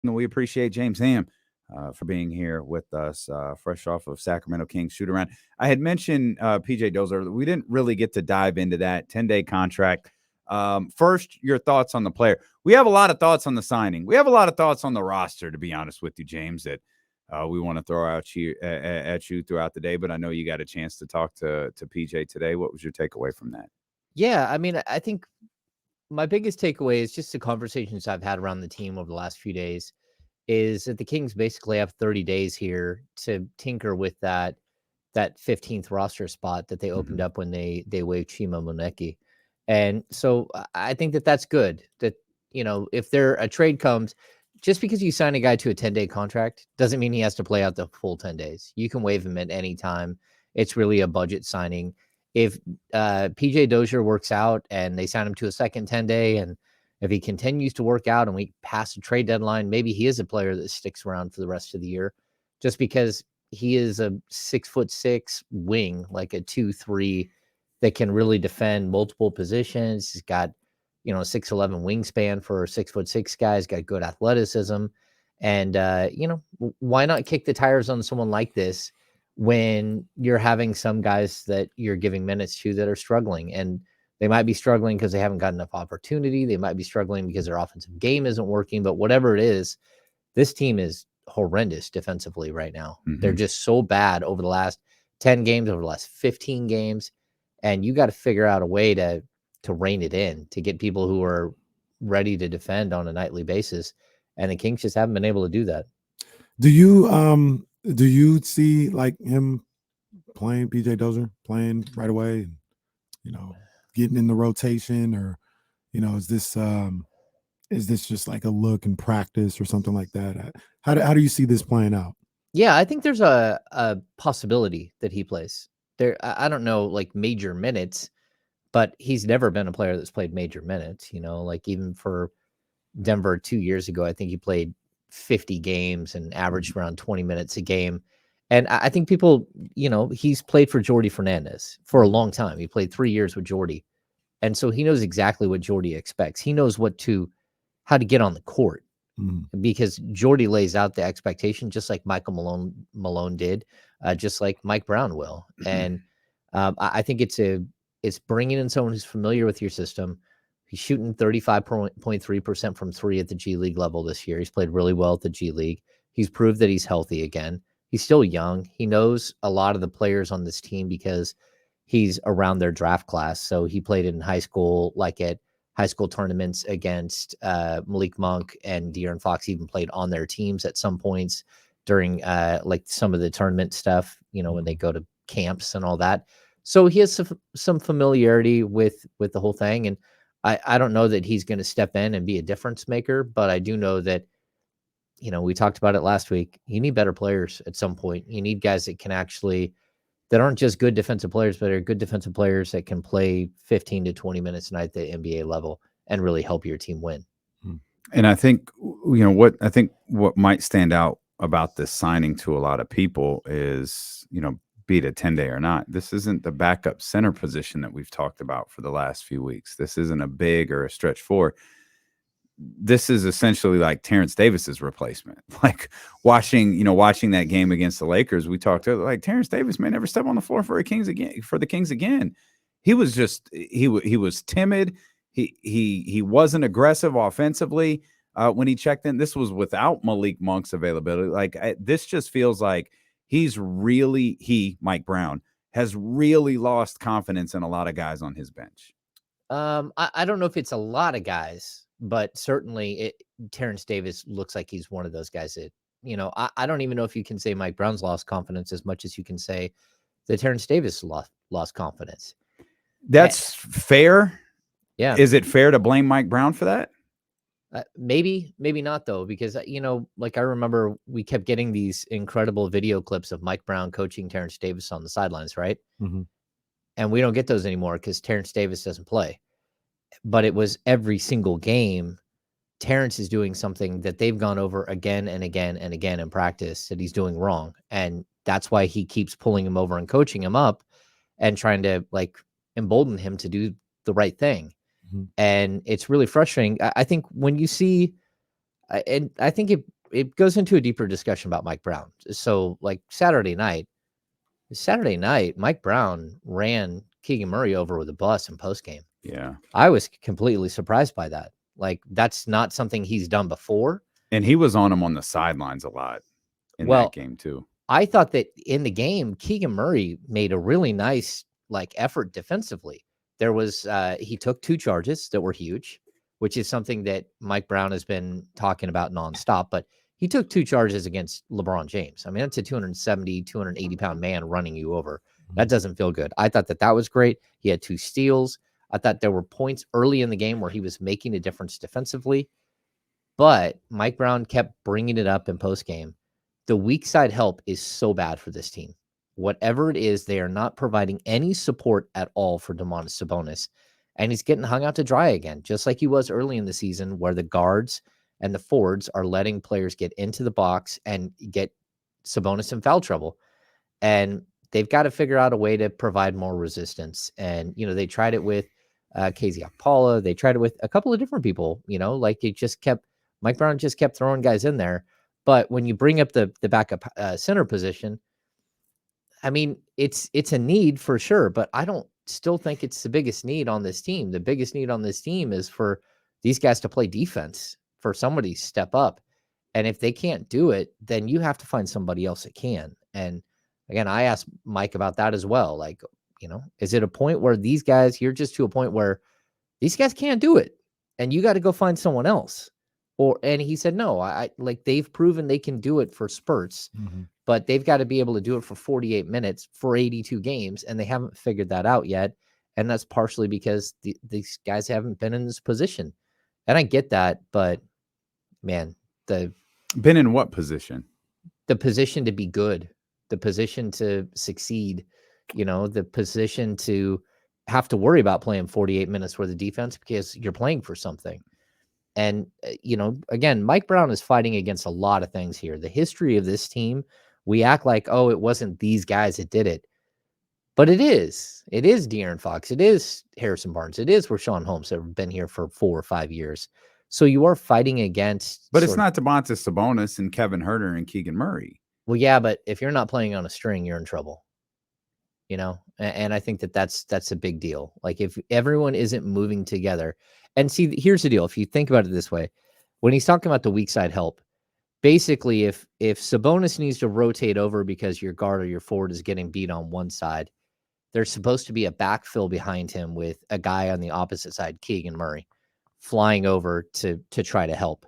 We appreciate James Ham for being here with us, fresh off of Sacramento Kings shoot around. I had mentioned PJ Dozier. We didn't really get to dive into that 10-day contract. First, your thoughts on the player. We have a lot of thoughts on the signing. We have a lot of thoughts on the roster, to be honest with you, James, that we want to throw out at you throughout the day. But I know you got a chance to talk to PJ today. What was your takeaway from that? Yeah, I mean, I think my biggest takeaway is just the conversations I've had around the team over the last few days is that the Kings basically have 30 days here to tinker with that 15th roster spot that they opened up when they waived Chima Moneki. And so I think that that's good. That, if a trade comes, just because you sign a guy to a 10-day contract doesn't mean he has to play out the full 10 days. You can waive him at any time. It's really a budget signing. If PJ Dozier works out and they sign him to a second 10-day, and if he continues to work out and we pass a trade deadline, maybe he is a player that sticks around for the rest of the year, just because he is a 6'6" wing, like a 2-3 that can really defend multiple positions. He's got, 6'11" wingspan for a 6'6" guy. He's got good athleticism. And, why not kick the tires on someone like this when you're having some guys that you're giving minutes to that are struggling? And they might be struggling because they haven't got enough opportunity. They might be struggling because their offensive game isn't working. But whatever it is, this team is horrendous defensively right now. They're just so bad over the last 10 games, over the last 15 games. And you got to figure out a way to rein it in, to get people who are ready to defend on a nightly basis. And the Kings just haven't been able to do that. Do you see like him playing, PJ Dozier playing right away, getting in the rotation, or is this just like a look in practice or something like that? How do you see this playing out? Yeah, I think there's a possibility that he plays there. I don't know, like major minutes, but he's never been a player that's played major minutes. Like even for Denver 2 years ago, I think he played 50 games and averaged around 20 minutes a game. And I think people, he's played for Jordy Fernandez for a long time. He played 3 years with Jordy. And so he knows exactly what Jordy expects. He knows how to get on the court, because Jordy lays out the expectation just like Michael Malone did, just like Mike Brown will. And I think it's bringing in someone who's familiar with your system. He's shooting 35.3% from three at the G League level this year. He's played really well at the G League. He's proved that he's healthy again. He's still young. He knows a lot of the players on this team because he's around their draft class. So he played in high school, like at high school tournaments against Malik Monk, and De'Aaron Fox even played on their teams at some points during like some of the tournament stuff, when they go to camps and all that. So he has some familiarity with the whole thing. And I don't know that he's going to step in and be a difference maker, but I do know that, we talked about it last week. You need better players at some point. You need guys that aren't just good defensive players, but are good defensive players that can play 15 to 20 minutes a night at the NBA level and really help your team win. And I think, what might stand out about this signing to a lot of people is, be it a 10-day or not, this isn't the backup center position that we've talked about for the last few weeks. This isn't a big or a stretch four. This is essentially like Terrence Davis's replacement. Like watching that game against the Lakers, we talked to, like, Terrence Davis may never step on the floor for the Kings again. He was just he was timid. He wasn't aggressive offensively when he checked in. This was without Malik Monk's availability. This just feels like Mike Brown has really lost confidence in a lot of guys on his bench. I don't know if it's a lot of guys, but certainly Terrence Davis looks like he's one of those guys that, I don't even know if you can say Mike Brown's lost confidence as much as you can say that Terrence Davis lost confidence. That's fair. Yeah. Is it fair to blame Mike Brown for that? Maybe not though, because, like I remember we kept getting these incredible video clips of Mike Brown coaching Terrence Davis on the sidelines, right? Mm-hmm. And we don't get those anymore because Terrence Davis doesn't play. But it was every single game, Terrence is doing something that they've gone over again and again and again in practice that he's doing wrong. And that's why he keeps pulling him over and coaching him up and trying to embolden him to do the right thing. And it's really frustrating. I think when you see And I think it goes into a deeper discussion about Mike Brown. So like Saturday night, Mike Brown ran Keegan Murray over with a bus in postgame. Yeah. I was completely surprised by that. Like, that's not something he's done before. And he was on him on the sidelines a lot in that game too. I thought that in the game, Keegan Murray made a really nice like effort defensively. There was he took 2 charges that were huge, which is something that Mike Brown has been talking about nonstop, but he took 2 charges against LeBron James. I mean, that's a 270, 280-pound man running you over. That doesn't feel good. I thought that was great. He had 2 steals. I thought there were points early in the game where he was making a difference defensively, but Mike Brown kept bringing it up in postgame. The weak side help is so bad for this team. Whatever it is, they are not providing any support at all for Domantas Sabonis. And he's getting hung out to dry again, just like he was early in the season, where the guards and the forwards are letting players get into the box and get Sabonis in foul trouble. And they've got to figure out a way to provide more resistance. And, they tried it with KZ Okpala. They tried it with a couple of different people, like Mike Brown just kept throwing guys in there. But when you bring up the backup center position, I mean, it's a need for sure, but I don't still think it's the biggest need on this team. The biggest need on this team is for these guys to play defense, for somebody to step up. And if they can't do it, then you have to find somebody else that can. And again, I asked Mike about that as well. Like, is it a point where these guys, you're just to a point where these guys can't do it and you got to go find someone else? And he said, no, I like they've proven they can do it for spurts, but they've got to be able to do it for 48 minutes for 82 games. And they haven't figured that out yet. And that's partially because these guys haven't been in this position. And I get that, but man, been in what position? The position to be good, the position to succeed, the position to have to worry about playing 48 minutes worth of defense because you're playing for something. And, again, Mike Brown is fighting against a lot of things here. The history of this team, we act like, oh, it wasn't these guys that did it. But it is. It is De'Aaron Fox. It is Harrison Barnes. It is Rashawn Holmes that have been here for 4 or 5 years. So you are fighting against. But it's not Domantas Sabonis and Kevin Huerter and Keegan Murray. Well, yeah, but if you're not playing on a string, you're in trouble. And I think that's a big deal. Like if everyone isn't moving together. And see, here's the deal. If you think about it this way, when he's talking about the weak side help, basically if Sabonis needs to rotate over because your guard or your forward is getting beat on one side, there's supposed to be a backfill behind him with a guy on the opposite side, Keegan Murray, flying over to try to help.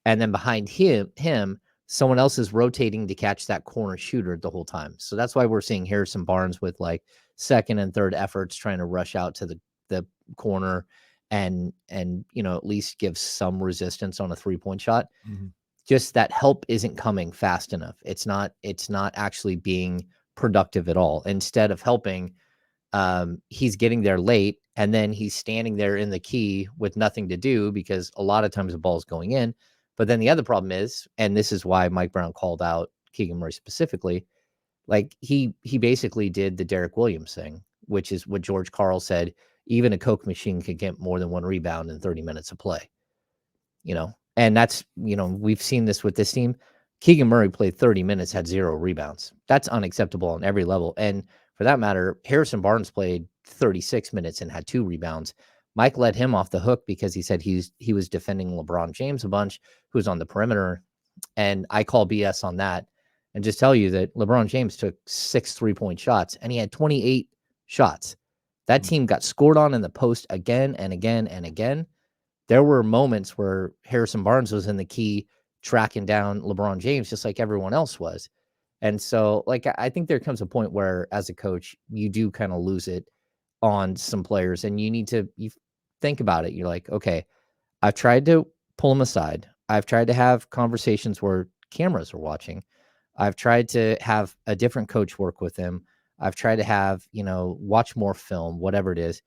And then behind him, someone else is rotating to catch that corner shooter the whole time. So that's why we're seeing Harrison Barnes with like second and third efforts trying to rush out to the corner and at least give some resistance on a 3-point shot. Just that help isn't coming fast enough. It's not actually being productive at all. Instead of helping, he's getting there late and then he's standing there in the key with nothing to do because a lot of times the ball is going in. But then the other problem is, and this is why Mike Brown called out Keegan Murray specifically, like he basically did the Derek Williams thing, which is what George Karl said. Even a Coke machine could get more than 1 rebound in 30 minutes of play, and that's, we've seen this with this team. Keegan Murray played 30 minutes, had 0 rebounds. That's unacceptable on every level. And for that matter, Harrison Barnes played 36 minutes and had 2 rebounds. Mike let him off the hook because he said he was defending LeBron James a bunch, who's on the perimeter. And I call BS on that and just tell you that LeBron James took 6 3-point shots and he had 28 shots. That team got scored on in the post again and again and again. There were moments where Harrison Barnes was in the key tracking down LeBron James just like everyone else was. And so, like, I think there comes a point where as a coach, you do kind of lose it on some players and you think about it. You're like, okay, I've tried to pull them aside. I've tried to have conversations where cameras are watching. I've tried to have a different coach work with him. I've tried to have, watch more film, whatever it is.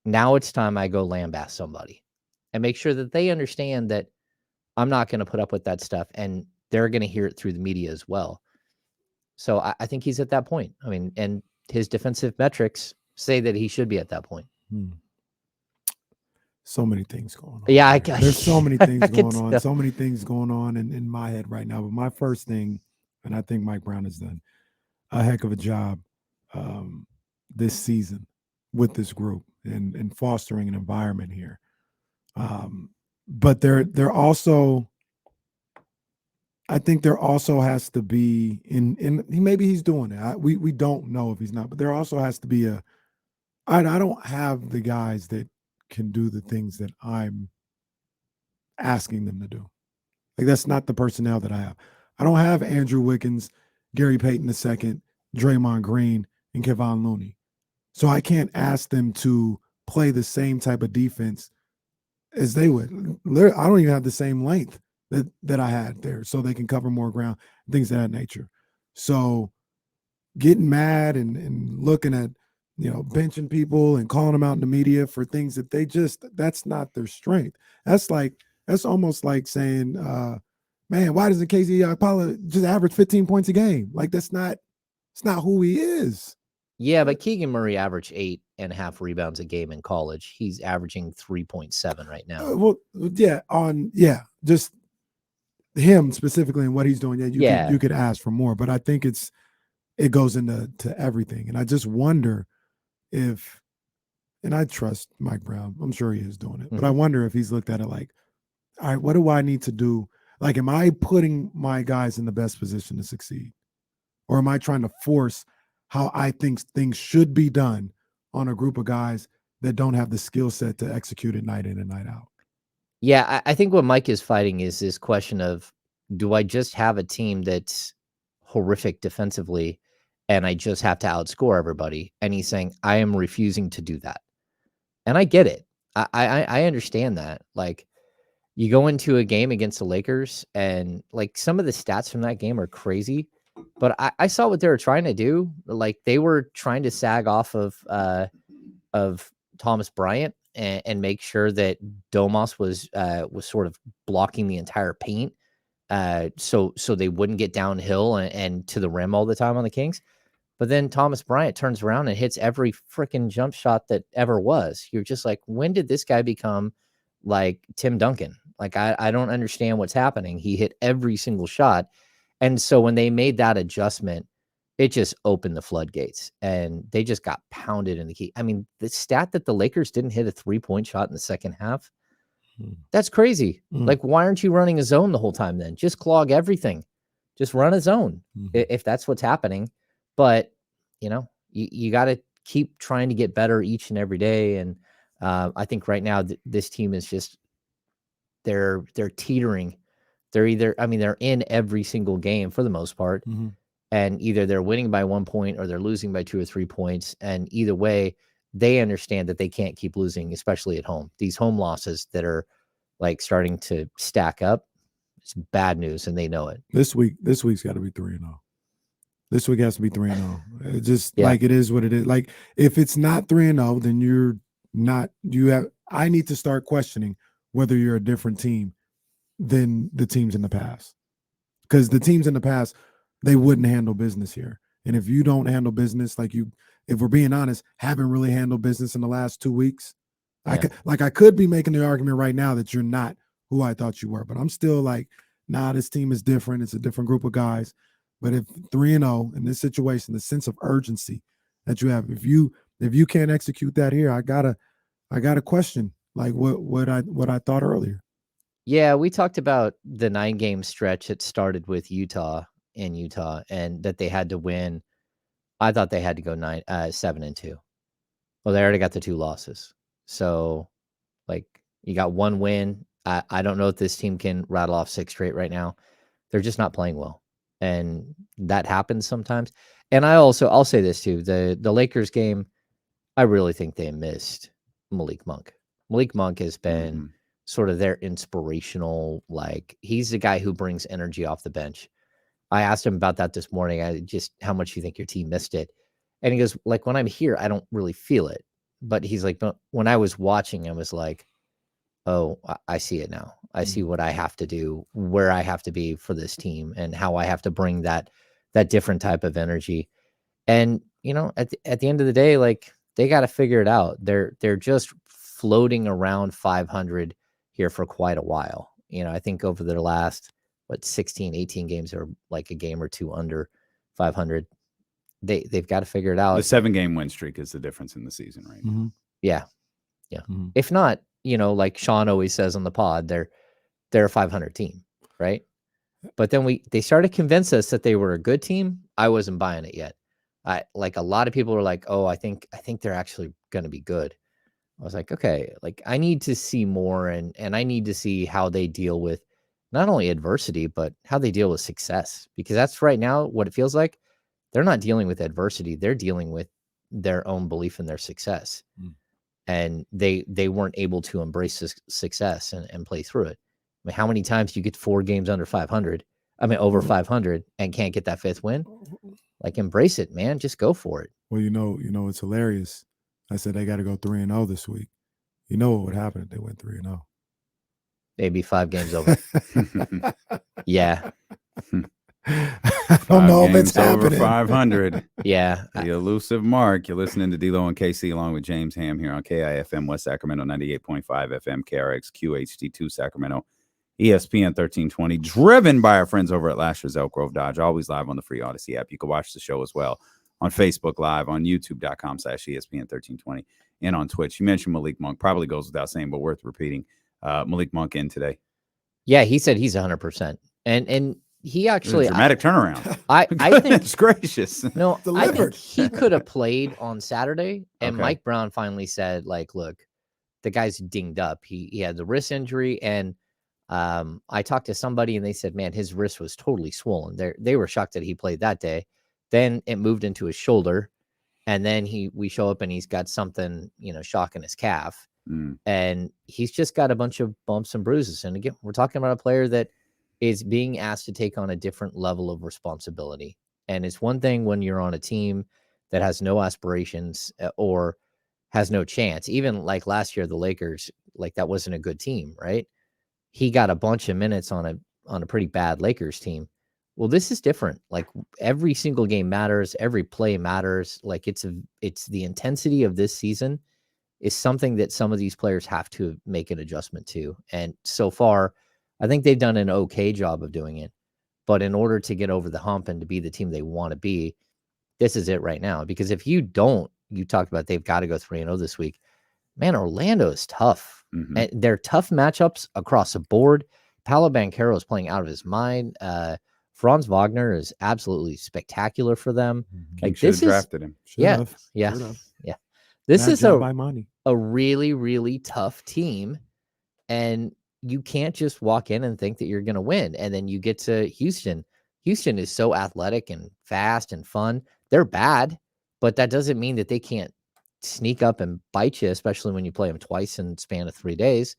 Now it's time I go lambast somebody and make sure that they understand that I'm not going to put up with that stuff and they're going to hear it through the media as well. So I think he's at that point. I mean, and his defensive metrics say that he should be at that point. so many things going on. Yeah, There's so many I things can going on. tell. So many things going on in my head right now. But my first thing, and I think Mike Brown has done a heck of a job this season with this group and fostering an environment here. But there also, I think there also has to be in maybe he's doing it. We don't know if he's not, but there also has to be I don't have the guys that can do the things that I'm asking them to do. Like that's not the personnel that I have. I don't have Andrew Wiggins, Gary Payton II, Draymond Green, and Kevon Looney. So I can't ask them to play the same type of defense as they would. I don't even have the same length that I had there, so they can cover more ground, things of that nature. So getting mad and looking at, benching people and calling them out in the media for things that that's not their strength. That's almost like saying, man, why doesn't Casey Paula just average 15 points a game? Like it's not who he is. Yeah, but Keegan Murray averaged 8.5 rebounds a game in college. He's averaging 3.7 right now. Just him specifically and what he's doing. Yeah, you could ask for more, but I think it goes into everything. And I just wonder if, and I trust Mike Brown, I'm sure he is doing it, but I wonder if he's looked at it like, all right, what do I need to do? Like, am I putting my guys in the best position to succeed? Or am I trying to force how I think things should be done on a group of guys that don't have the skill set to execute it night in and night out? Yeah, I think what Mike is fighting is this question of, do I just have a team that's horrific defensively and I just have to outscore everybody? And he's saying, I am refusing to do that. And I get it. I understand that. Like, you go into a game against the Lakers and like some of the stats from that game are crazy, but I saw what they were trying to do. Like they were trying to sag off of Thomas Bryant and make sure that Domas was sort of blocking the entire paint. So they wouldn't get downhill and to the rim all the time on the Kings. But then Thomas Bryant turns around and hits every freaking jump shot that ever was. You're just like, when did this guy become like Tim Duncan? Like, I don't understand what's happening. He hit every single shot. And so when they made that adjustment, it just opened the floodgates and they just got pounded in the key. I mean, the stat that the Lakers didn't hit a 3-point shot in the second half, that's crazy. Like, why aren't you running a zone the whole time then? Just clog everything. Just run a zone if that's what's happening. But, you got to keep trying to get better each and every day. And I think right now this team is just, they're teetering. They're in every single game for the most part. And either they're winning by 1 point or they're losing by 2 or 3 points. And either way, they understand that they can't keep losing, especially at home. These home losses that are like starting to stack up, it's bad news, and they know it. This week's got to be 3-0. This week has to be 3-0. It just like it is what it is. Like if it's not 3-0, then you're not. I need to start questioning whether you're a different team than the teams in the past, because the teams in the past, they wouldn't handle business here. And if you don't handle business, if we're being honest, haven't really handled business in the last 2 weeks. Yeah. I could be making the argument right now that you're not who I thought you were, but I'm still like, nah, this team is different. It's a different group of guys. But if 3-0 in this situation, the sense of urgency that you have, if you can't execute that here, I gotta question like what I thought earlier. Yeah, we talked about the 9-game stretch that started with Utah and that they had to win. I thought they had to go 7-2. Well, they already got the 2 losses. So like you got 1 win. I don't know if this team can rattle off 6 straight right now. They're just not playing well. And that happens sometimes. And I'll say this too. The Lakers game, I really think they missed Malik Monk. Malik Monk has been sort of their inspirational, like he's the guy who brings energy off the bench. I asked him about that this morning. How much you think your team missed it? And he goes, like, when I'm here, I don't really feel it. But he's like, but when I was watching, I was like, oh, I see it now. I see what I have to do, where I have to be for this team, and how I have to bring that different type of energy. And, at the end of the day, like, they got to figure it out. They're just floating around 500 here for quite a while. I think over their last 16, 18 games are like a game or two under 500. They've got to figure it out. The 7-game win streak is the difference in the season right now. Mm-hmm. Yeah. Mm-hmm. If not, like Sean always says on the pod, they're a 500 team, right? But then they started to convince us that they were a good team. I wasn't buying it yet. Like a lot of people were like, "Oh, I think they're actually going to be good." I was like, "Okay, like I need to see more, and I need to see how they deal with not only adversity, but how they deal with success, because that's right now what it feels like. They're not dealing with adversity; they're dealing with their own belief in their success, and they weren't able to embrace success and play through it. I mean, how many times do you get 4 games under 500? I mean, over 500 and can't get that 5th win? Like, embrace it, man. Just go for it. Well, it's hilarious. I said they got to go 3-0 this week. You know what would happen if they went 3-0? They'd be 5 games over. Yeah. I don't know if it's over happening. 500. Yeah. The elusive mark. You're listening to D-Lo and KC along with James Ham here on KIFM West Sacramento 98.5 FM, KRX QHD2 Sacramento, ESPN 1320, driven by our friends over at Lasher's Elk Grove Dodge, always live on the free Odyssey app. You can watch the show as well on Facebook Live, on YouTube.com/ESPN 1320, and on Twitch. You mentioned Malik Monk, probably goes without saying, but worth repeating. Malik Monk in today. Yeah, he said he's 100%. And he actually dramatic turnaround. I think it's gracious. No, I think Delivered. he could have played on Saturday. And Okay. Mike Brown finally said, like, look, the guy's dinged up. He had the wrist injury, and I talked to somebody and they said, man, his wrist was totally swollen. They were shocked that he played that day. Then it moved into his shoulder, and then we show up and he's got something, shocking his calf. And he's just got a bunch of bumps and bruises. And again, we're talking about a player that is being asked to take on a different level of responsibility. And it's one thing when you're on a team that has no aspirations or has no chance. Even like last year, the Lakers, like that wasn't a good team, right? He got a bunch of minutes on a pretty bad Lakers team. Well, this is different. Like every single game matters. Every play matters. Like it's the intensity of this season is something that some of these players have to make an adjustment to. And so far, I think they've done an okay job of doing it. But in order to get over the hump and to be the team they want to be, this is it right now. Because if you don't, you talked about they've got to go 3-0 this week. Man, Orlando is tough. And they're tough matchups across the board. Paolo Banchero is playing out of his mind. Franz Wagner is absolutely spectacular for them. Like Should this have drafted him. Yeah. This is money. a really, really tough team. And you can't just walk in and think that you're going to win. And then you get to Houston. Houston is so athletic and fast and fun. They're bad, but that doesn't mean that they can't sneak up and bite you, especially when you play them twice in the span of 3 days.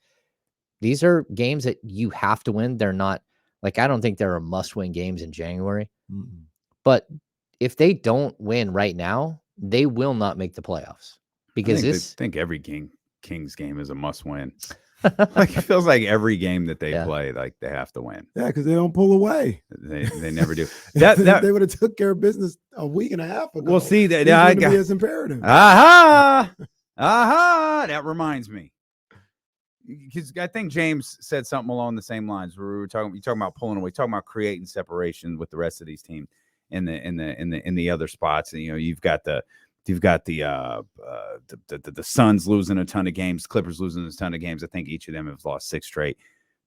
These are games that you have to win. They're not like, I don't think there are must-win games in January. But if they don't win right now, they will not make the playoffs. Because I think every Kings game is a must-win. Like it feels like every game that they play, like they have to win. Yeah, because they don't pull away. They never do. They would have took care of business a week and a half ago. We'll see that. Be as imperative. Aha! That reminds me, because I think James said something along the same lines. Where we were talking about pulling away, talking about creating separation with the rest of these teams in the other spots. And you've got the Suns losing a ton of games, Clippers losing a ton of games. I think each of them have lost 6 straight.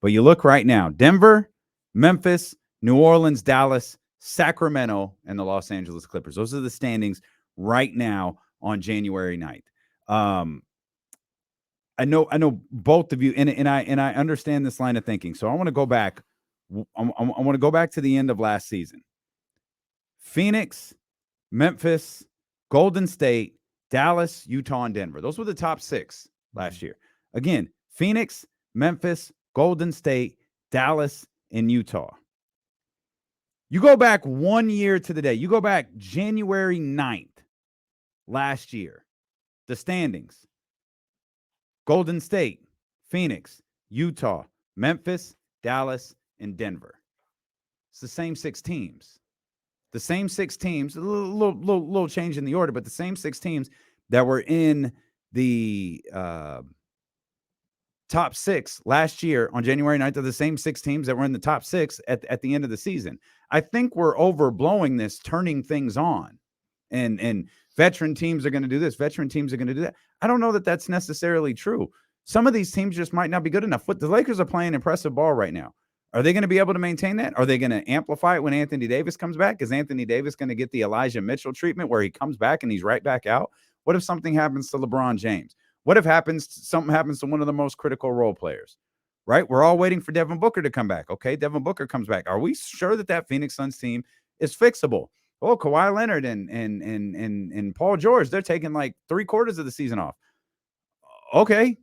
But you look right now, Denver, Memphis, New Orleans, Dallas, Sacramento, and the Los Angeles Clippers. Those are the standings right now on January 9th. I know both of you, and I understand this line of thinking. So I want to go back. I want to go back to the end of last season. Phoenix, Memphis, Golden State, Dallas, Utah, and Denver. Those were the top 6 last year. Again, Phoenix, Memphis, Golden State, Dallas, and Utah. You go back 1 year to the day. You go back January 9th last year. The standings. Golden State, Phoenix, Utah, Memphis, Dallas, and Denver. It's the same 6 teams. The same 6 teams, a little change in the order, but the same 6 teams that were in the top 6 last year on January 9th are the same 6 teams that were in the top 6 at the end of the season. I think we're overblowing this, turning things on. And veteran teams are going to do this. Veteran teams are going to do that. I don't know that that's necessarily true. Some of these teams just might not be good enough. What the Lakers are playing impressive ball right now. Are they going to be able to maintain that? Are they going to amplify it when Anthony Davis comes back? Is Anthony Davis going to get the Elijah Mitchell treatment where he comes back and he's right back out? What if something happens to LeBron James? What if something happens to one of the most critical role players? Right? We're all waiting for Devin Booker to come back. Okay, Devin Booker comes back. Are we sure that Phoenix Suns team is fixable? Oh, Kawhi Leonard and Paul George, they're taking like 3/4 of the season off. Okay.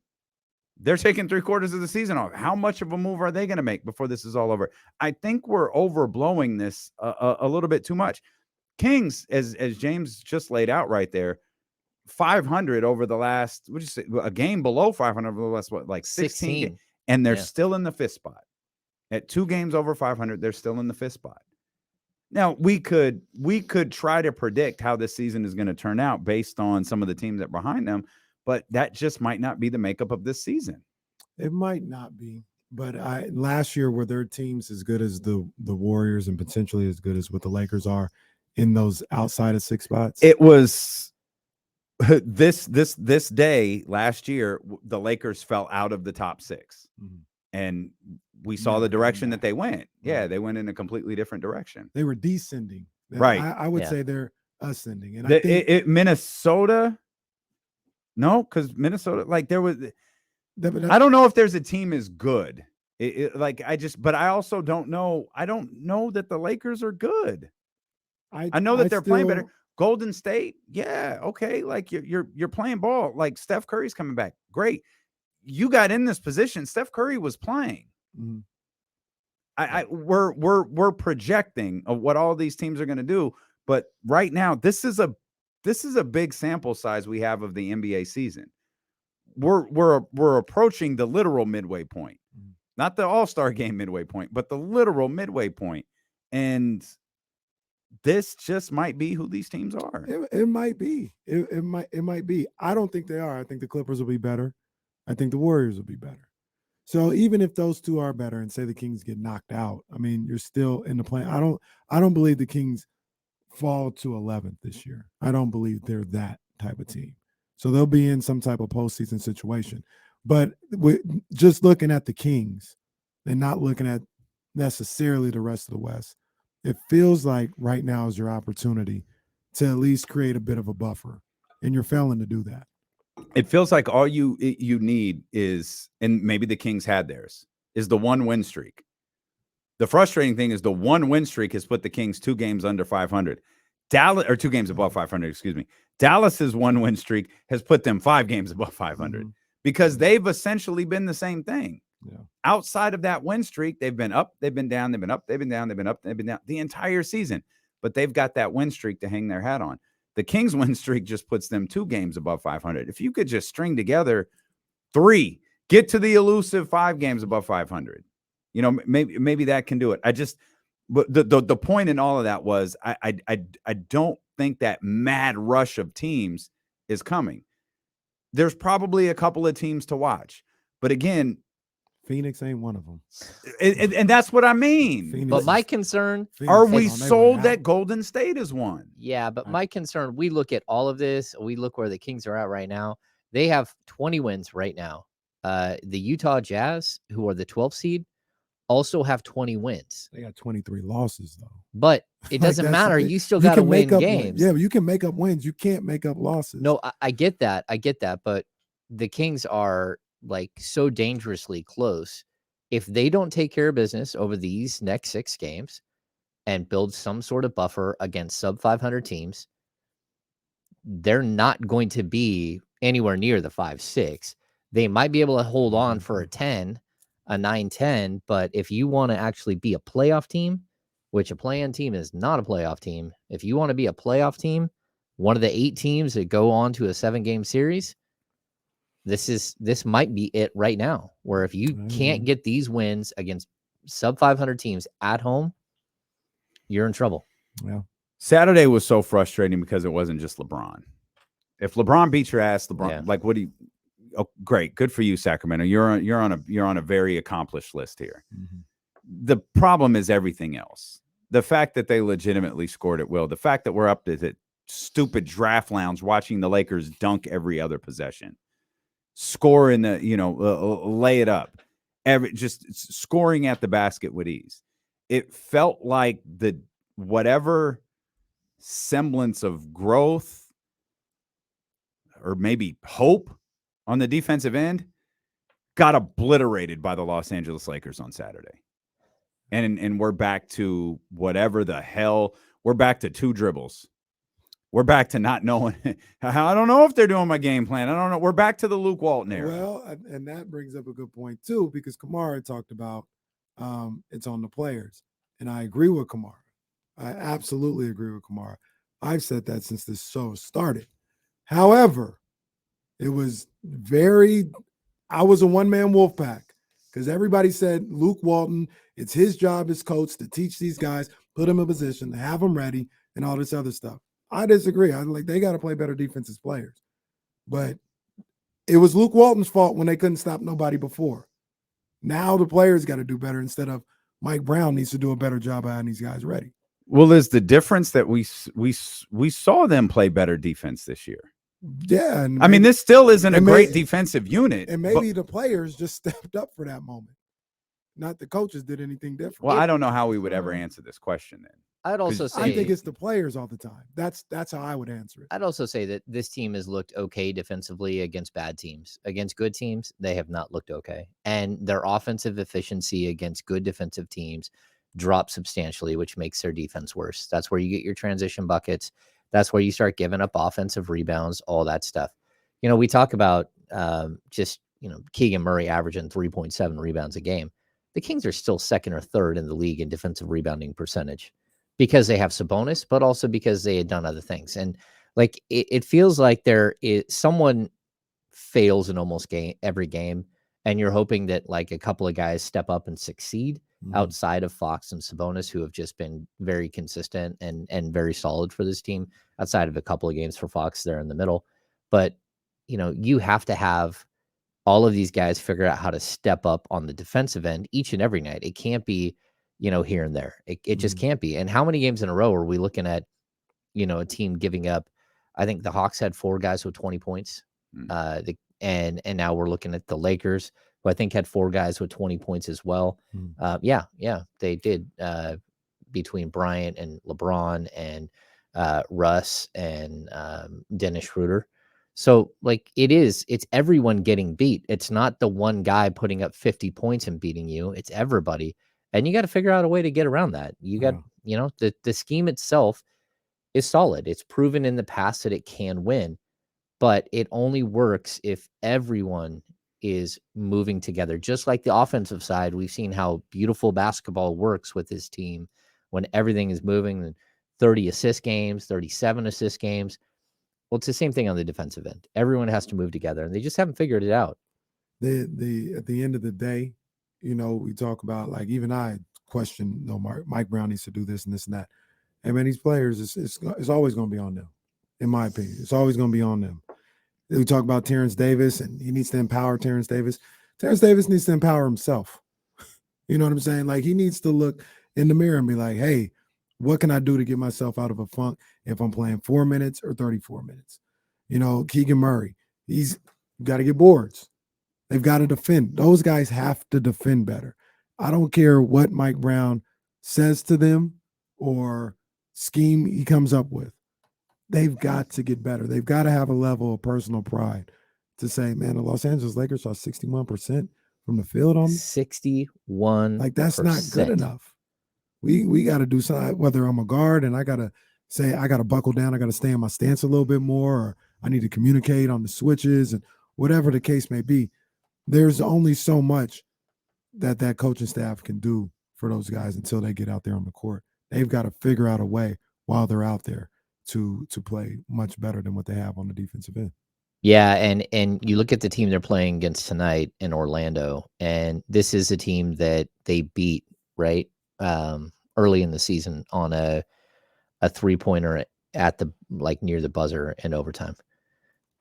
They're taking 3/4 of the season off. How much of a move are they going to make before this is all over? I think we're overblowing this a little bit too much. Kings, as James just laid out right there, 500 over the last, what'd you say, a game below 500 over the last, what, like 16? And they're still in the 5th spot. At 2 games over 500, they're still in the 5th spot. Now, we could try to predict how this season is going to turn out based on some of the teams that are behind them, but that just might not be the makeup of this season. It might not be, but last year were their teams as good as the Warriors and potentially as good as what the Lakers are in those outside of 6 spots? It was this day last year, the Lakers fell out of the top 6. Mm-hmm. And we saw the direction that they went. Yeah, they went in a completely different direction. They were descending. Right. I would say they're ascending. And I think Minnesota, no, because Minnesota, like there was, I don't know if there's a team as good. But I also don't know. I don't know that the Lakers are good. I know that they're playing better. Golden State, yeah, okay. Like you're playing ball. Like Steph Curry's coming back. Great. You got in this position. Steph Curry was playing. Mm-hmm. We're projecting of what all these teams are going to do, but right now this is a big sample size we have of the NBA season. We're approaching the literal midway point, mm-hmm. Not the All-Star game midway point, but the literal midway point, and this just might be who these teams are. It might be. It might be. I don't think they are. I think the Clippers will be better. I think the Warriors will be better. So even if those two are better and say the Kings get knocked out, I mean, you're still in the play. I don't believe the Kings fall to 11th this year. I don't believe they're that type of team. So they'll be in some type of postseason situation. But just looking at the Kings and not looking at necessarily the rest of the West, it feels like right now is your opportunity to at least create a bit of a buffer, and you're failing to do that. It feels like all you need is, and maybe the Kings had theirs, is the 1 win streak. The frustrating thing is the 1 win streak has put the Kings 2 games under 500. Dallas, or 2 games above 500, excuse me. Dallas's 1 win streak has put them 5 games above 500, mm-hmm. because they've essentially been the same thing. Yeah. Outside of that win streak, they've been up, they've been down, they've been up, they've been down, they've been up, they've been down the entire season. But they've got that win streak to hang their hat on. The Kings win streak just puts them 2 games above 500. If you could just string together 3, get to the elusive 5 games above 500, you know, maybe that can do it. But the point in all of that was I don't think that mad rush of teams is coming. There's probably a couple of teams to watch, but again, Phoenix ain't one of them. And that's what I mean. But my concern, are we sold that Golden State is one? Yeah, but my concern, we look at all of this. We look where the Kings are at right now. They have 20 wins right now. The Utah Jazz, who are the 12th seed, also have 20 wins. They got 23 losses, though. But it doesn't matter. You still got to win games. Yeah, but you can make up wins. You can't make up losses. No, I get that. But the Kings are like so dangerously close. If they don't take care of business over these next 6 games and build some sort of buffer against sub 500 teams, they're not going to be anywhere near the 5-6. They might be able to hold on for a 9-10, but if you want to actually be a playoff team, which a play-in team is not a playoff team, if you want to be a playoff team, one of the 8 teams that go on to a 7-game series, this might be it right now, where if you can't get these wins against sub 500 teams at home, you're in trouble. Yeah. Saturday was so frustrating because it wasn't just LeBron. If LeBron beats your ass, LeBron, like what do oh, great, good for you, Sacramento. You're on a very accomplished list here. Mm-hmm. The problem is everything else. The fact that they legitimately scored at will. The fact that we're up to the stupid draft lounge watching the Lakers dunk every other possession, score in the lay it up, just scoring at the basket with ease. It felt like the whatever semblance of growth or maybe hope on the defensive end got obliterated by the Los Angeles Lakers on Saturday. And we're back to whatever the hell. We're back to 2 dribbles. We're back to not knowing. I don't know if they're doing my game plan. I don't know. We're back to the Luke Walton era. Well, and that brings up a good point too, because Kamara talked about it's on the players. And I agree with Kamara. I absolutely agree with Kamara. I've said that since this show started. However, it was I was a one-man wolf pack because everybody said Luke Walton, it's his job as coach to teach these guys, put them in position, to have them ready, and all this other stuff. I disagree. I'm like, they got to play better defense as players. But it was Luke Walton's fault when they couldn't stop nobody before. Now the players got to do better instead of Mike Brown needs to do a better job of having these guys ready. Well, is the difference that we saw them play better defense this year? Yeah. I mean, this still isn't a great defensive unit. And maybe the players just stepped up for that moment. Not the coaches did anything different. Well, I don't know how we would ever answer this question then. I'd also say I think it's the players all the time. That's how I would answer it. I'd also say that this team has looked okay defensively against bad teams. Against good teams, they have not looked okay. And their offensive efficiency against good defensive teams dropped substantially, which makes their defense worse. That's where you get your transition buckets. That's where you start giving up offensive rebounds, all that stuff. We talk about Keegan Murray averaging 3.7 rebounds a game. The Kings are still second or third in the league in defensive rebounding percentage because they have Sabonis, but also because they had done other things. And like, it feels like someone fails in almost every game, and you're hoping that like a couple of guys step up and succeed outside of Fox and Sabonis, who have just been very consistent and very solid for this team. Outside of a couple of games for Fox, they're in the middle. But, you have to have all of these guys figure out how to step up on the defensive end each and every night. It can't be, here and there. It just can't be. And how many games in a row are we looking at, a team giving up? I think the Hawks had 4 guys with 20 points. And now we're looking at the Lakers, who I think had 4 guys with 20 points as well. Yeah, they did, between Bryant and LeBron and Russ and Dennis Schroeder. So like it's everyone getting beat. It's not the one guy putting up 50 points and beating you. It's everybody. And you got to figure out a way to get around that. You got, the scheme itself is solid. It's proven in the past that it can win, but it only works if everyone is moving together. Just like the offensive side, we've seen how beautiful basketball works with this team when everything is moving. 30 assist games, 37 assist games. Well, it's the same thing on the defensive end. Everyone has to move together, and they just haven't figured it out. At the end of the day, we talk about, like, even I question, Mike Brown needs to do this and this and that. And man, these players, it's always going to be on them, in my opinion. It's always going to be on them. We talk about Terrence Davis, and he needs to empower Terrence Davis. Terrence Davis needs to empower himself. You know what I'm saying? Like, he needs to look in the mirror and be like, hey, what can I do to get myself out of a funk if I'm playing 4 minutes or 34 minutes? Keegan Murray, he's got to get boards. They've got to defend. Those guys have to defend better. I don't care what Mike Brown says to them or scheme he comes up with. They've got to get better. They've got to have a level of personal pride to say, man, the Los Angeles Lakers shot 61% from the field on me. 61%. Like, that's not good enough. We got to do something, whether I'm a guard and I got to say, I got to buckle down, I got to stay in my stance a little bit more, or I need to communicate on the switches, and whatever the case may be. There's only so much that coaching staff can do for those guys until they get out there on the court. They've got to figure out a way while they're out there to play much better than what they have on the defensive end. Yeah, and you look at the team they're playing against tonight in Orlando, and this is a team that they beat, right? Early in the season on a 3-pointer at the, like, near the buzzer in overtime.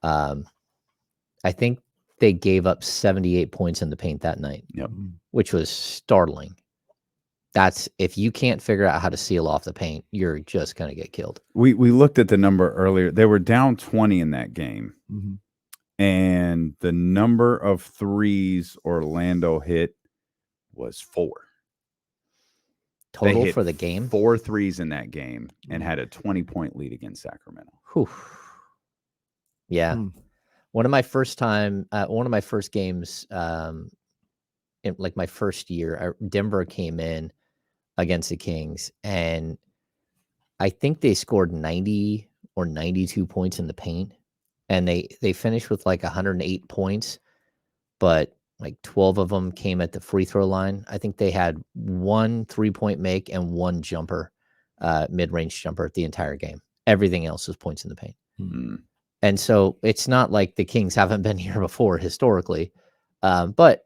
I think they gave up 78 points in the paint that night, Yep. which was startling. That's if you can't figure out how to seal off the paint, you're just going to get killed. We looked at the number earlier. They were down 20 in that game. Mm-hmm. And the number of threes Orlando hit was 4. Total for the game? 4 threes in that game and had a 20-point lead against Sacramento. Whew. Yeah. One of my first games, in like my first year, Denver came in against the Kings, and I think they scored 90 or 92 points in the paint, and they finished with like 108 points, but like 12 of them came at the free throw line. I think they had 1 3-point make and 1 jumper, mid-range jumper at the entire game. Everything else was points in the paint. Mm-hmm. And so it's not like the Kings haven't been here before historically. But,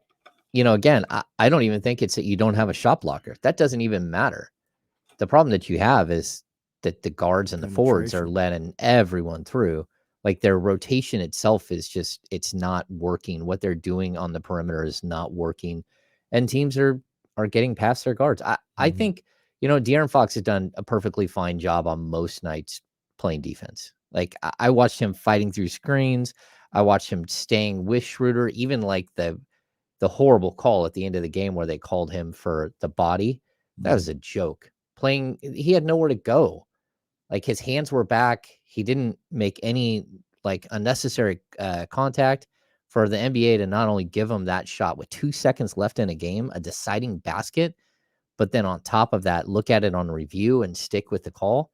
again, I don't even think it's that you don't have a shot blocker. That doesn't even matter. The problem that you have is that the guards and the forwards are letting everyone through. Like their rotation itself is just, it's not working. What they're doing on the perimeter is not working. And teams are getting past their guards. I think, De'Aaron Fox has done a perfectly fine job on most nights playing defense. Like I watched him fighting through screens. I watched him staying with Schroeder, even like the horrible call at the end of the game where they called him for the body. That was a joke. He had nowhere to go. Like his hands were back. He didn't make any like unnecessary contact for the NBA to not only give him that shot with 2 seconds left in a game, a deciding basket, but then on top of that, look at it on review and stick with the call.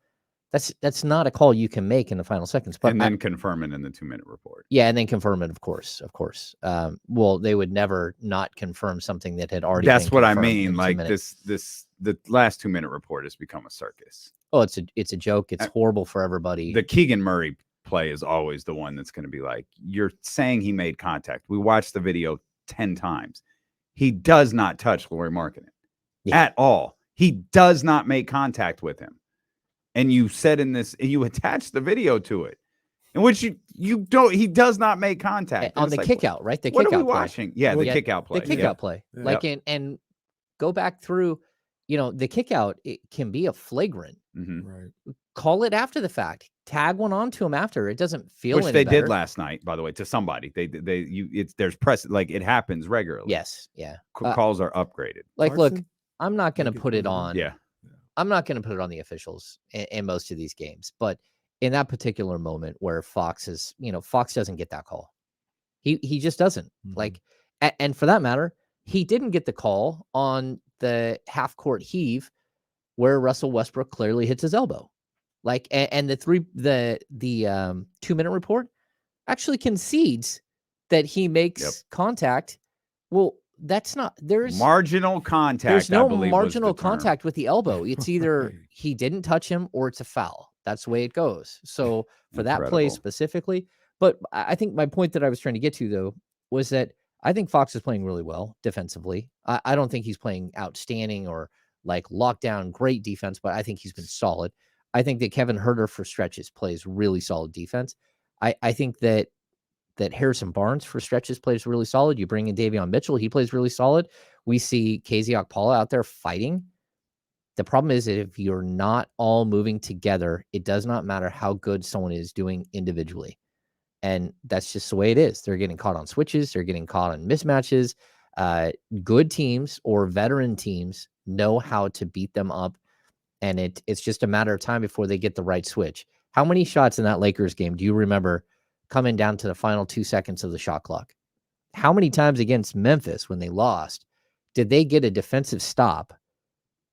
That's not a call you can make in the final seconds. But and then confirm it in the 2-minute report. Yeah, and then confirm it, of course. Well, they would never not confirm something that had already. That's been what I mean. Like the last 2-minute report has become a circus. Oh, it's a joke. It's horrible for everybody. The Keegan Murray play is always the one that's going to be like, you're saying he made contact. We watched the video 10 times. He does not touch Lauri Markkanen at all. He does not make contact with him. And you said in this, you attached the video to it, in which you don't. He does not make contact on the kick out, right? The what kick are out we play. watching? Yeah, the kick out play. The kick out play. Like and go back through. The kick out, it can be a flagrant. Mm-hmm. Right. Call it after the fact. Tag one onto him after. It doesn't feel which any they better. did last night, by the way, to somebody. There's press, like it happens regularly. Yes, yeah. Calls are upgraded. Like, Clarkson? look, I'm not going to put it on. Yeah. I'm not going to put it on the officials in most of these games, but in that particular moment where Fox doesn't get that call. He just doesn't. Mm-hmm. Like, and for that matter, he didn't get the call on the half court heave where Russell Westbrook clearly hits his elbow. Like, and the 2-minute report actually concedes that he makes contact. Well, that's not, there's marginal contact. There's no marginal contact with the elbow. It's either he didn't touch him or it's a foul. That's the way it goes. So for that play specifically, but I think my point that I was trying to get to though, was that I think Fox is playing really well defensively. I don't think he's playing outstanding or like lockdown great defense, but I think he's been solid. I think that Kevin Huerter for stretches plays really solid defense. I think that Harrison Barnes for stretches plays really solid. You bring in Davion Mitchell, he plays really solid. We see KZ Okpala out there fighting. The problem is that if you're not all moving together, it does not matter how good someone is doing individually. And that's just the way it is. They're getting caught on switches. They're getting caught on mismatches. Good teams or veteran teams know how to beat them up. And it's just a matter of time before they get the right switch. How many shots in that Lakers game do you remember coming down to the final 2 seconds of the shot clock? How many times against Memphis when they lost did they get a defensive stop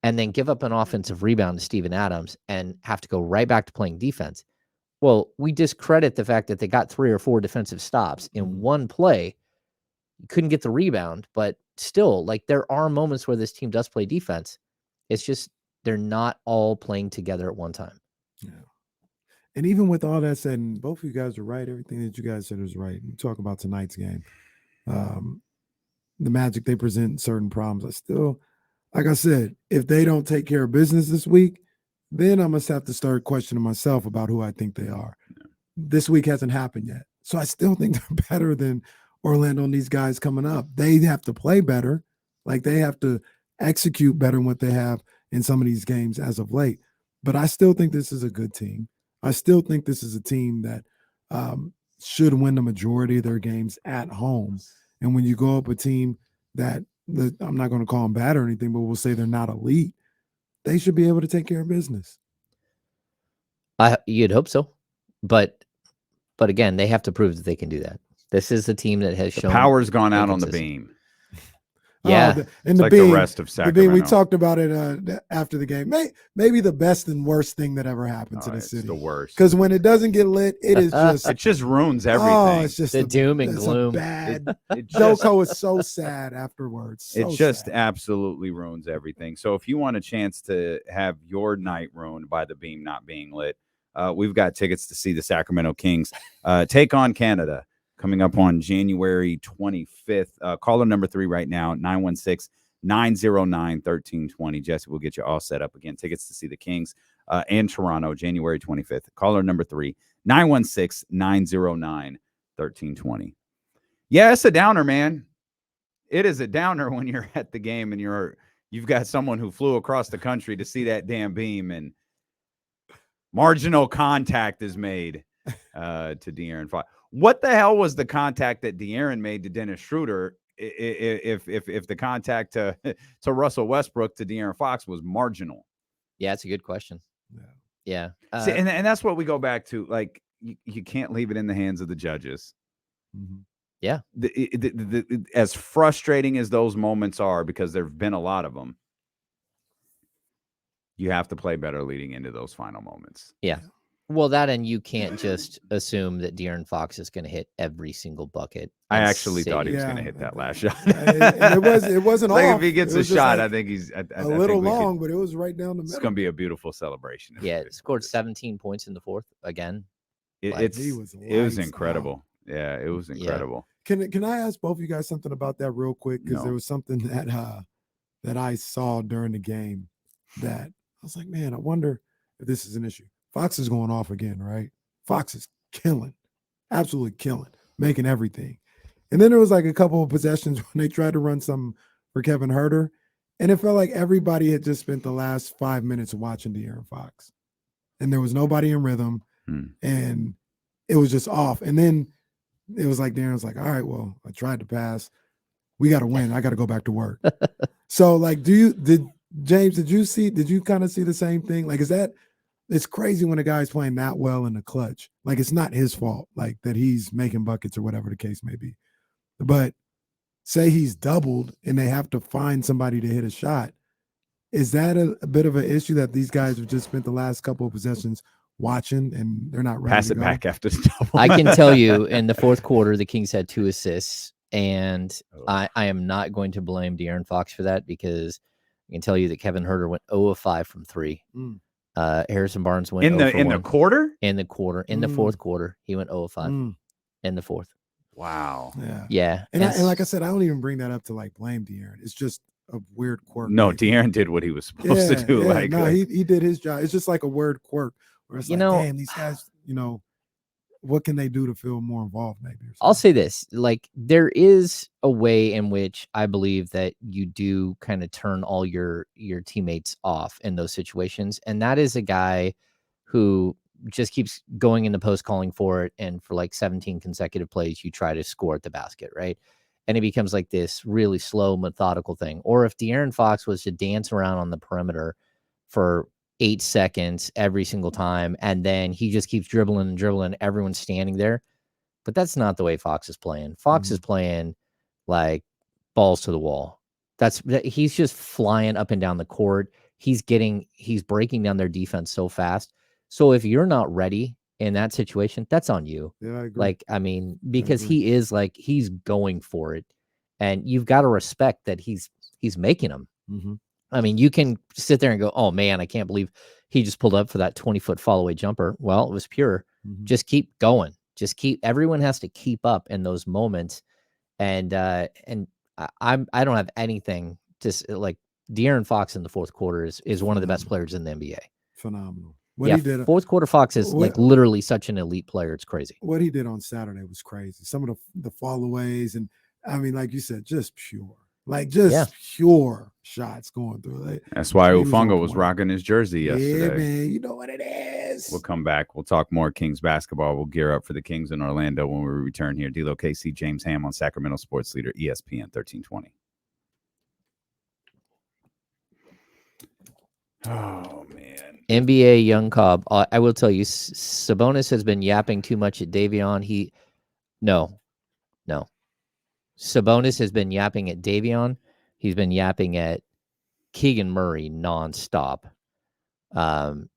and then give up an offensive rebound to Steven Adams and have to go right back to playing defense? Well, we discredit the fact that they got 3 or 4 defensive stops in one play. You couldn't get the rebound, but still, like there are moments where this team does play defense. It's just they're not all playing together at one time. Yeah. And even with all that said, and both of you guys are right. Everything that you guys said is right. You talk about tonight's game. The Magic, they present certain problems. I still, like I said, if they don't take care of business this week, then I must have to start questioning myself about who I think they are. Yeah. This week hasn't happened yet. So I still think they're better than Orlando and these guys coming up. They have to play better. Like they have to execute better than what they have in some of these games as of late. But I still think this is a good team. I still think this is a team that should win the majority of their games at home. And when you go up a team that I'm not going to call them bad or anything, but we'll say they're not elite, they should be able to take care of business. You'd hope so, but again, they have to prove that they can do that. This is a team that has shown power's gone out on the beam. Yeah, and the like beam, the rest of the Sacramento. beam, we talked about it after the game. Maybe the best and worst thing that ever happened to the It's city. the worst. Because when it doesn't get lit, it is just it just ruins everything. Oh, it's just the doom and it's gloom. A bad. It just, Joko is so sad afterwards. So it just sad. absolutely ruins everything. So if you want a chance to have your night ruined by the beam not being lit, we've got tickets to see the Sacramento Kings take on Canada coming up on January 25th. Caller number 3 right now, 916-909-1320. Jesse will get you all set up again. Tickets to see the Kings and Toronto, January 25th. Caller number 3, 916-909-1320. Yeah, it's a downer, man. It is a downer when you're at the game and you've got someone who flew across the country to see that damn beam and marginal contact is made to De'Aaron Fox. What the hell was the contact that De'Aaron made to Dennis Schroeder if the contact to Russell Westbrook to De'Aaron Fox was marginal? Yeah, it's a good question. Yeah. See, and that's what we go back to. Like, you can't leave it in the hands of the judges. Mm-hmm. Yeah. As frustrating as those moments are, because there have been a lot of them, you have to play better leading into those final moments. Yeah. Well, that, and you can't just assume that De'Aaron Fox is going to hit every single bucket. I actually thought he was going to hit that last shot. And it wasn't like off. if he gets a shot, I think he's a little long, but it was right down the middle. It's going to be a beautiful celebration. Yeah, it scored 17 points in the fourth again. It was incredible. Yeah, it was incredible. Yeah. Can I ask both of you guys something about that real quick? Because there was something that I saw during the game that I was like, man, I wonder if this is an issue. Fox is going off again, right? Fox is killing, absolutely killing, making everything. And then there was like a couple of possessions when they tried to run some for Kevin Huerter, and it felt like everybody had just spent the last 5 minutes watching De'Aaron Fox, and there was nobody in rhythm, and it was just off. And then it was like De'Aaron's like, all right, well, I tried to pass. We got to win. I got to go back to work. So, like, James, did you kind of see the same thing? Like, it's crazy when a guy's playing that well in the clutch. Like, it's not his fault, like, that he's making buckets or whatever the case may be. But say he's doubled and they have to find somebody to hit a shot. Is that a bit of an issue that these guys have just spent the last couple of possessions watching and they're not ready Pass to it go? back after the double? I can tell you in the fourth quarter, the Kings had 2 assists, and I am not going to blame De'Aaron Fox for that, because I can tell you that Kevin Huerter went 0 of 5 from 3. Harrison Barnes went in the quarter? In the fourth quarter, he went 0 of 5 in the fourth. Wow. Yeah. And like I said, I don't even bring that up to like blame De'Aaron. It's just a weird quirk. No, De'Aaron did what he was supposed to do. He did his job. It's just like a weird quirk where it's damn, these guys, what can they do to feel more involved? Maybe. I'll say this, like, there is a way in which I believe that you do kind of turn all your teammates off in those situations. And that is a guy who just keeps going in the post, calling for it. And for like 17 consecutive plays, you try to score at the basket, right? And it becomes like this really slow, methodical thing. Or if De'Aaron Fox was to dance around on the perimeter for 8 seconds every single time, and then he just keeps dribbling and dribbling, everyone's standing there. But that's not the way Fox is playing. Fox is playing like balls to the wall. He's just flying up and down the court. He's breaking down their defense so fast. So if you're not ready in that situation, that's on you. Yeah, I agree. Like, I mean, because he's going for it, and you've got to respect that he's making them. I mean, you can sit there and go, oh man, I can't believe he just pulled up for that 20-foot fall away jumper. Well, it was pure. Just keep going. Everyone has to keep up in those moments. And I don't have anything to like. De'Aaron Fox in the fourth quarter is one of the best players in the NBA. Phenomenal. What he did, fourth quarter Fox is like literally such an elite player. It's crazy. What he did on Saturday was crazy. Some of the fallaways, and I mean, like you said, just pure. Like just pure shots going through. That's why Ufunga was rocking his jersey yesterday. Yeah, man. You know what it is. We'll come back. We'll talk more Kings basketball. We'll gear up for the Kings in Orlando when we return here. D'Lo, KC, James Ham on Sacramento Sports Leader, ESPN 1320. Oh, man. NBA Young Cobb. I will tell you, Sabonis has been yapping too much at Davion. No. Sabonis has been yapping at Davion. He's been yapping at Keegan Murray nonstop.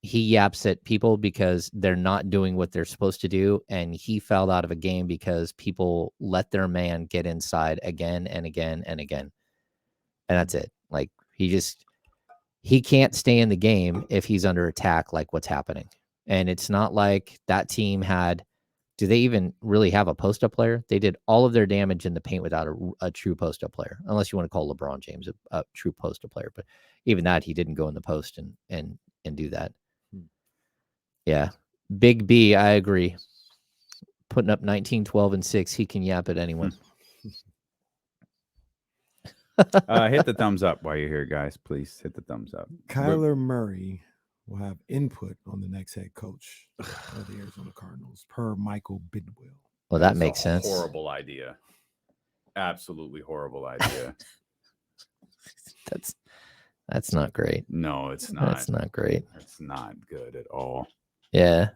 He yaps at people because they're not doing what they're supposed to do, and he fouled out of a game because people let their man get inside again and again and again. And that's it. Like, he can't stay in the game if he's under attack like what's happening. And it's not like that team do they even really have a post-up player? They did all of their damage in the paint without a true post-up player, unless you want to call LeBron James a true post-up player. But even that, he didn't go in the post and do that. Yeah. Big B, I agree. Putting up 19, 12, and 6, he can yap at anyone. Hit the thumbs up while you're here, guys. Please hit the thumbs up. Kyler Murray will have input on the next head coach of the Arizona Cardinals, per Michael Bidwill. Well, that makes sense. Horrible idea. Absolutely horrible idea. That's not great. No, it's not. That's not great. It's not good at all. Yeah.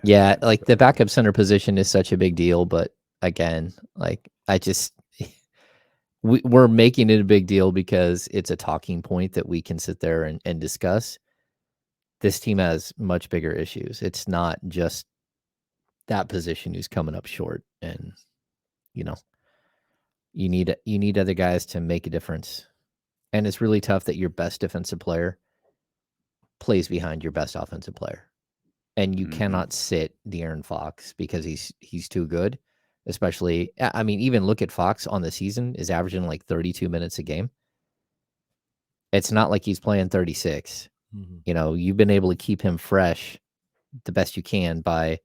Yeah, like the backup center position is such a big deal, but again, like we're making it a big deal because it's a talking point that we can sit there and discuss. This team has much bigger issues. It's not just that position who's coming up short, and you need other guys to make a difference. And it's really tough that your best defensive player plays behind your best offensive player. And you cannot sit De'Aaron Fox because he's too good. Especially, I mean, even look at Fox on the season is averaging like 32 minutes a game. It's not like he's playing 36. You've been able to keep him fresh the best you can by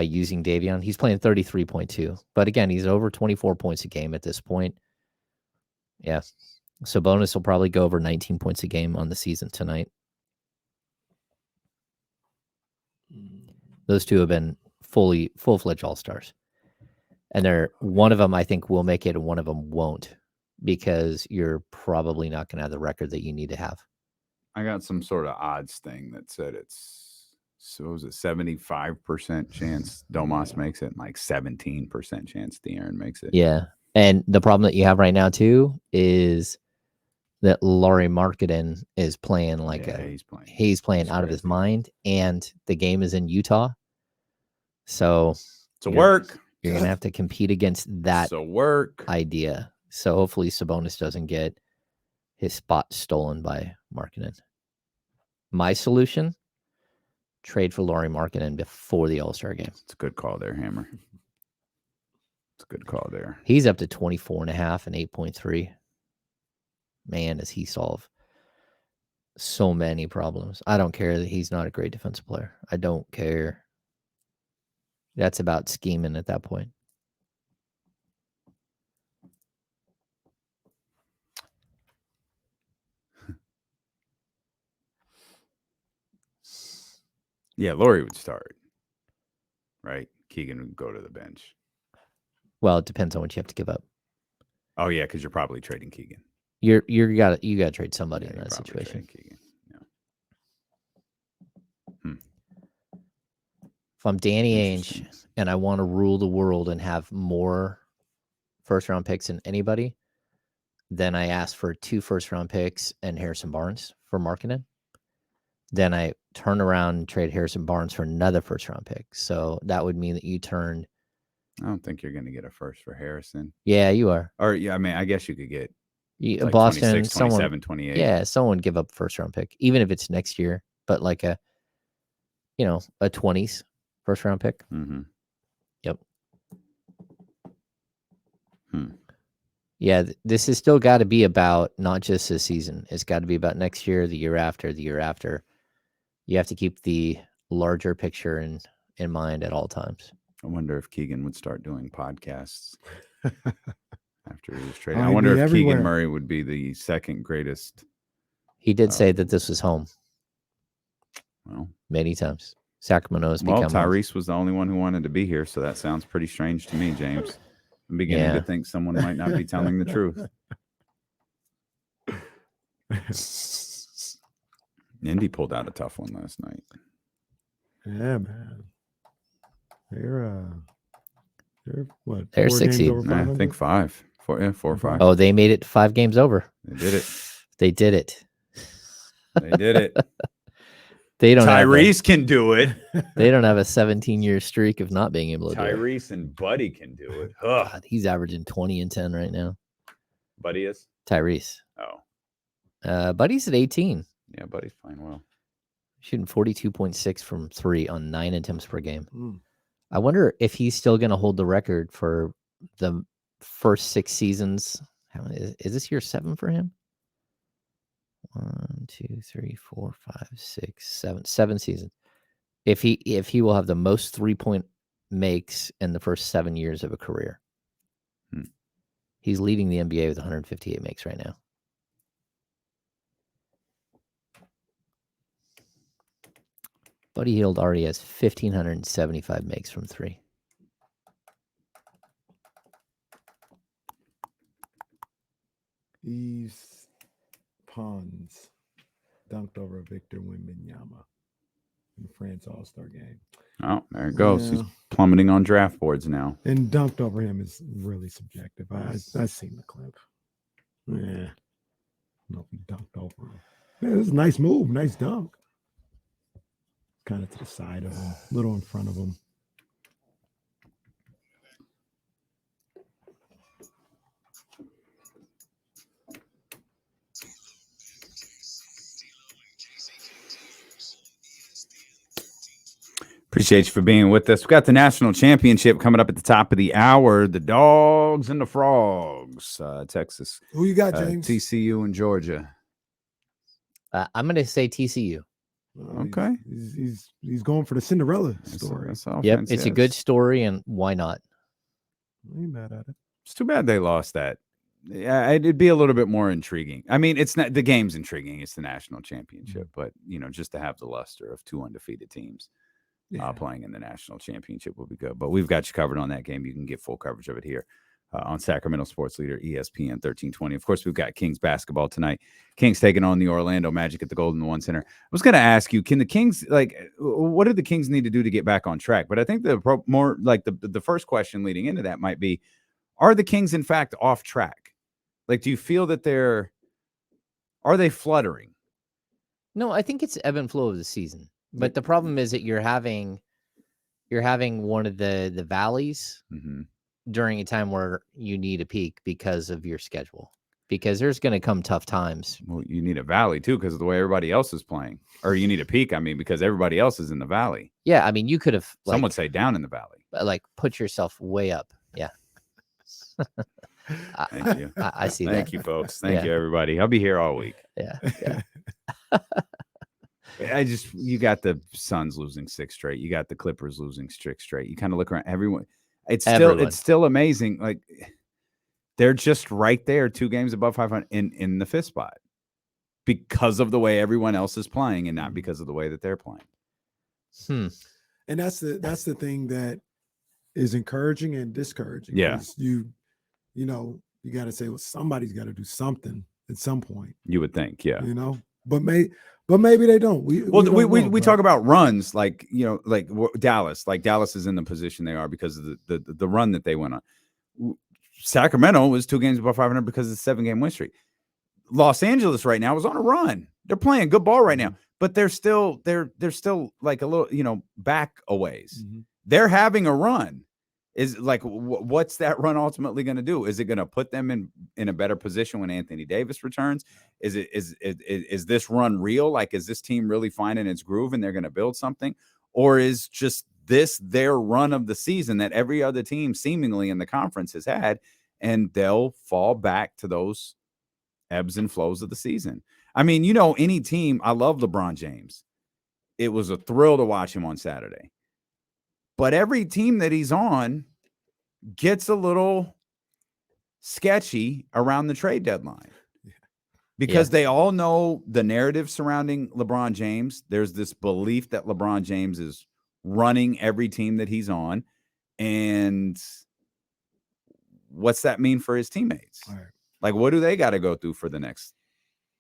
using Davion. He's playing 33.2. But again, he's over 24 points a game at this point. Yeah. Sabonis will probably go over 19 points a game on the season tonight. Those two have been full-fledged all-stars. And one of them, I think, will make it, and one of them won't, because you're probably not going to have the record that you need to have. I got some sort of odds thing that said it's 75% chance Domas makes it, and like 17% chance De'Aaron makes it. Yeah, and the problem that you have right now too is that Lauri Markkanen is playing he's playing out of his mind, and the game is in Utah, so it's a work. You're going to have to compete against that idea. So hopefully Sabonis doesn't get his spot stolen by Markkanen. My solution, trade for Lauri Markkanen before the All-Star game. It's a good call there, Hammer. It's a good call there. He's up to 24.5 and 8.3. Man, does he solve so many problems. I don't care that he's not a great defensive player. I don't care. That's about scheming at that point. Yeah, Lauri would start, right? Keegan would go to the bench. Well, it depends on what you have to give up. Oh yeah, because you're probably trading Keegan. You gotta trade somebody in that situation. If I'm Danny Ainge and I want to rule the world and have more first-round picks than anybody, then I ask for 2 first-round picks and Harrison Barnes for Markkanen. Then I turn around and trade Harrison Barnes for another first-round pick. So that would mean that you turned. I don't think you're going to get a first for Harrison. Yeah, you are. Or yeah, I mean, I guess you could get like Boston, 26, 27, 28. Yeah, someone give up a first-round pick, even if it's next year, but like a 20s first-round pick. Mm-hmm. Yep. Yeah, this has still got to be about not just this season. It's got to be about next year, the year after, the year after. You have to keep the larger picture in mind at all times. I wonder if Keegan would start doing podcasts after he was traded. Oh, I he'd wonder be if Keegan everywhere. Murray would be the second greatest. He did say that this was home Well, many times. Sacramento has well, become home. Tyrese was the only one who wanted to be here, so that sounds pretty strange to me, James. I'm beginning to think someone might not be telling the truth. Indy pulled out a tough one last night. Yeah, man. They're what? They're 4 6 games seed. over 500? I think 5. 4 or 5. Oh, they made it 5 games over. They did it. They did it. They did it. They don't. Tyrese can do it. They don't have a 17-year streak of not being able to do it. Tyrese and Buddy can do it. God, he's averaging 20 and 10 right now. Buddy is? Tyrese. Oh. Buddy's at 18. Yeah, Buddy's playing well. Shooting 42.6 from 3 on 9 attempts per game. Mm. I wonder if he's still going to hold the record for the first 6 seasons. Is this year 7 for him? 1, 2, 3, 4, 5, 6, 7. 7 seasons. If he will have the most 3-point makes in the first 7 years of a career. He's leading the NBA with 158 makes right now. Buddy Hield already has 1,575 makes from 3. Yves Pons dunked over Victor Wembanyama in the France All-Star game. Oh, there it goes. Yeah. He's plummeting on draft boards now. And dunked over him is really subjective. I've seen the clip. Yeah. No, he dunked over him. Yeah, it was a nice move. Nice dunk. Kind of to the side of him. A little in front of him. Appreciate you for being with us. We got the national championship coming up at the top of the hour. The Dogs and the Frogs, Texas. Who you got, James? TCU and Georgia. I'm going to say TCU. Okay. He's going for the Cinderella story. Yep, it's a good story, and why not? I ain't mad at it. It's too bad they lost that. Yeah, it'd be a little bit more intriguing. I mean, it's not the game's intriguing. It's the national championship, but just to have the luster of 2 undefeated teams. Playing in the national championship will be good. But we've got you covered on that game. You can get full coverage of it here on Sacramento Sports Leader, ESPN 1320. Of course, we've got Kings basketball tonight. Kings taking on the Orlando Magic at the Golden One Center. I was going to ask you, can the Kings, what do the Kings need to do to get back on track? But I think the first question leading into that might be, are the Kings, in fact, off track? Do you feel that are they fluttering? No, I think it's ebb and flow of the season. But the problem is that you're having one of the valleys during a time where you need a peak because of your schedule. Because there's going to come tough times. Well, you need a valley too because of the way everybody else is playing. Or you need a peak, because everybody else is in the valley. Yeah, you could have some would say down in the valley. Put yourself way up. Yeah. Thank you. I see that. Thank you, folks. Thank you, everybody. I'll be here all week. Yeah. You got the Suns losing 6 straight. You got the Clippers losing 6 straight. You kind of look around everyone. It's still amazing. They're just right there, 2 games above 500 in the 5th spot because of the way everyone else is playing and not because of the way that they're playing. And that's the thing that is encouraging and discouraging. Yeah. You got to say, well, somebody's got to do something at some point. You would think, yeah. But maybe they don't. We talk about runs like Dallas. Dallas is in the position they are because of the run that they went on. Sacramento was 2 games above 500 because of the 7-game win streak. Los Angeles right now is on a run. They're playing good ball right now, but they're still like a little back a ways. They're having a run. Is what's that run ultimately going to do? Is it going to put them in a better position when Anthony Davis returns? Is this run real? Is this team really finding its groove and they're going to build something? Or is just this their run of the season that every other team seemingly in the conference has had? and they'll fall back to those ebbs and flows of the season. I mean, any team, I love LeBron James. It was a thrill to watch him on Saturday. But every team that he's on gets a little sketchy around the trade deadline. Because they all know the narrative surrounding LeBron James. There's this belief that LeBron James is running every team that he's on. And what's that mean for his teammates? Right. Like, what do they got to go through for the next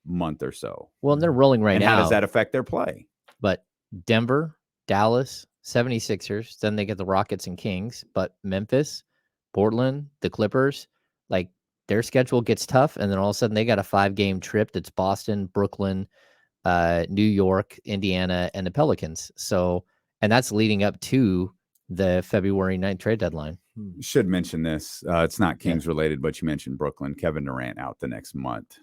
month or so? Well, and they're rolling right and now. How does that affect their play? But Denver, Dallas, 76ers, then they get the Rockets and Kings. But Memphis, Portland, the Clippers, like, their schedule gets tough, and then all of a sudden they got a 5-game trip that's Boston, Brooklyn, New York, Indiana, and the Pelicans. So, and that's leading up to the February 9th trade deadline. You should mention this. It's not Kings related, but you mentioned Brooklyn. Kevin Durant out the next month.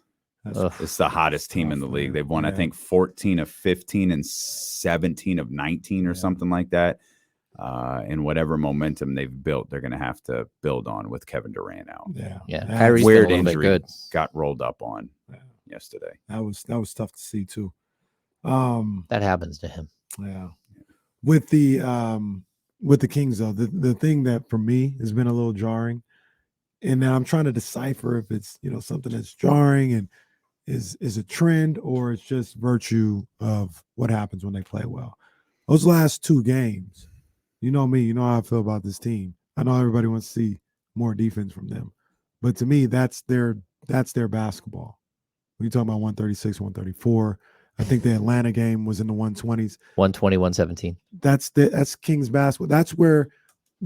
It's the hottest team in the league. They've won, I think, 14 of 15 and 17 of 19 or something like that. And whatever momentum they've built, they're going to have to build on with Kevin Durant out. Yeah. Kyrie's Weird been a little injury bit good. got rolled up on yesterday. That was tough to see too. That happens to him. Yeah. With the Kings though, the thing that for me has been a little jarring, and now I'm trying to decipher if it's something that's jarring and is a trend or it's just virtue of what happens when they play well. Those last 2 games. You know me, you know how I feel about this team. I know everybody wants to see more defense from them. But to me, that's their basketball. When you talk about 136, 134, I think the Atlanta game was in the 120s. 120, 117. That's Kings basketball. That's where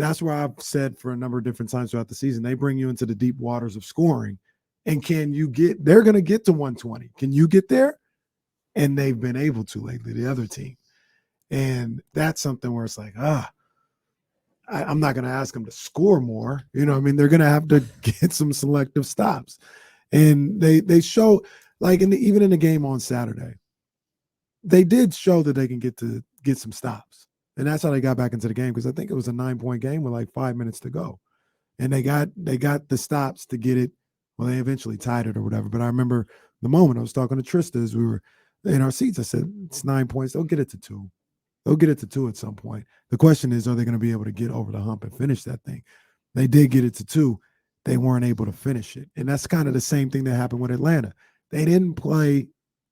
I've said for a number of different times throughout the season, they bring you into the deep waters of scoring. And they're going to get to 120. Can you get there? And they've been able to lately, the other team. And that's something where it's like, I'm not going to ask them to score more. They're going to have to get some selective stops. And they show, like even in the game on Saturday, they did show that they can get some stops. And that's how they got back into the game, because I think it was a 9-point game with like 5 minutes to go. And they got the stops to get it. Well, they eventually tied it or whatever. But I remember the moment I was talking to Trista as we were in our seats. I said, it's 9 points. They'll get it to 2. They'll get it to 2 at some point. The question is, are they going to be able to get over the hump and finish that thing? They did get it to 2. They weren't able to finish it. And that's kind of the same thing that happened with Atlanta. They didn't play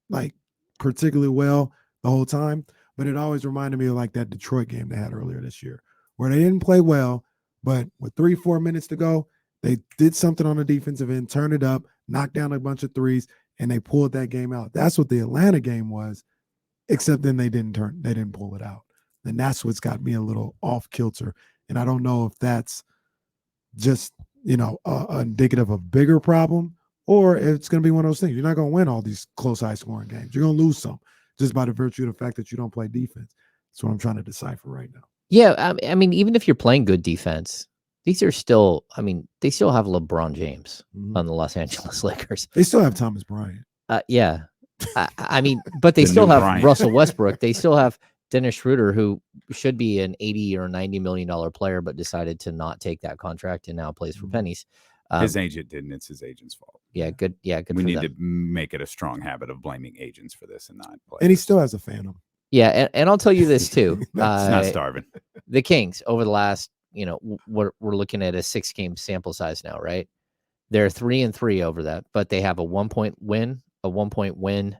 like particularly well the whole time, but it always reminded me of like that Detroit game they had earlier this year, where they didn't play well, but with 3-4 minutes to go, they did something on the defensive end, turned it up, knocked down a bunch of threes, and they pulled that game out. That's what the Atlanta game was, except then they didn't pull it out. And that's what's got me a little off kilter. And I don't know if that's just, indicative of a bigger problem, or if it's going to be one of those things. You're not going to win all these close, high-scoring games. You're going to lose some just by the virtue of the fact that you don't play defense. That's what I'm trying to decipher right now. Yeah, I mean, even if you're playing good defense, these are still, they still have LeBron James on the Los Angeles Lakers. They still have Thomas Bryant. Yeah. But they still have Bryant. Russell Westbrook. They still have Dennis Schroeder, who should be an $80 or $90 million player, but decided to not take that contract and now plays for pennies. His agent didn't. It's his agent's fault. Yeah, good. Yeah, good. We for need them. to make it a strong habit of blaming agents for this and not players. And he still has a phantom. Yeah, and I'll tell you this too. It's not starving. The Kings over the last, we're looking at a 6-game sample size now, right? They're 3-3 over that, but they have a 1-point win, a 1-point win,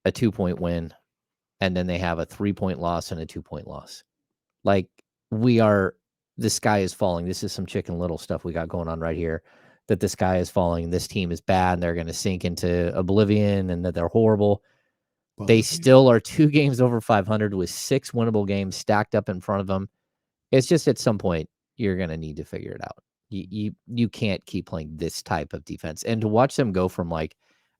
a 2-point win, and then they have a 3-point loss and a 2-point loss. Like, the sky is falling. This is some Chicken Little stuff we got going on right here, that the sky is falling. This team is bad and they're going to sink into oblivion and that they're horrible. They still are 2 games over 500 with 6 winnable games stacked up in front of them. It's just at some point you're going to need to figure it out. You can't keep playing this type of defense. And to watch them go from I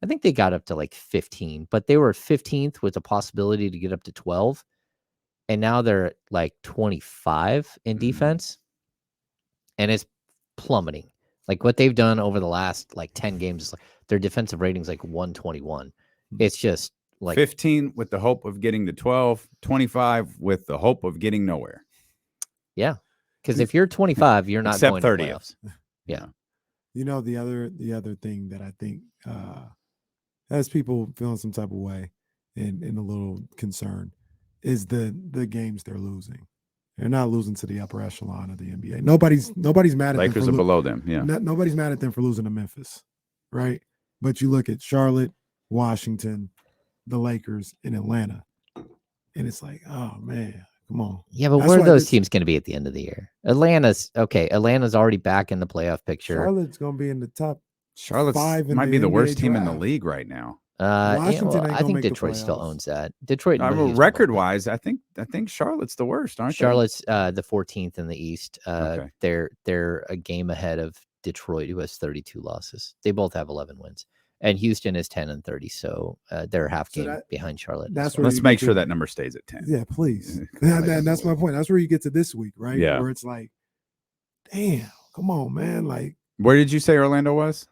think they got up to 15, but they were 15th with a possibility to get up to 12. And now they're at 25 in defense. And it's plummeting. What they've done over the last 10 games, their defensive rating's 121. It's just 15 with the hope of getting to 12, 25 with the hope of getting nowhere. Yeah. Because if you're 25, you're not Except going 30. to playoffs. Yeah. You know, the other thing that I think has people feeling some type of way and a little concerned is the games they're losing. They're not losing to the upper echelon of the NBA. Nobody's mad at Lakers them are below them. Yeah. nobody's mad at them for losing to Memphis, right? But you look at Charlotte, Washington, the Lakers, and Atlanta, and it's like, oh man, come on. Yeah, but where are those teams going to be at the end of the year? Atlanta's already back in the playoff picture. Charlotte's going to be in the top. Charlotte's 5 in might be the NBA worst team in draft. the league right now. Washington ain't I gonna think make the Detroit still playoffs. owns that. Detroit, and Houston both Record do. wise, I think Charlotte's the worst, aren't Charlotte's the 14th in the East. Okay. They're a game ahead of Detroit, who has 32 losses. They both have 11 wins, and Houston is 10 and 30, so they're a half game behind Charlotte. That's they? Let's make sure that number stays at 10. Yeah, please. That's my point. That's where you get to this week, right? Yeah. Where it's like, damn, come on, man. Like, where did you say Orlando was?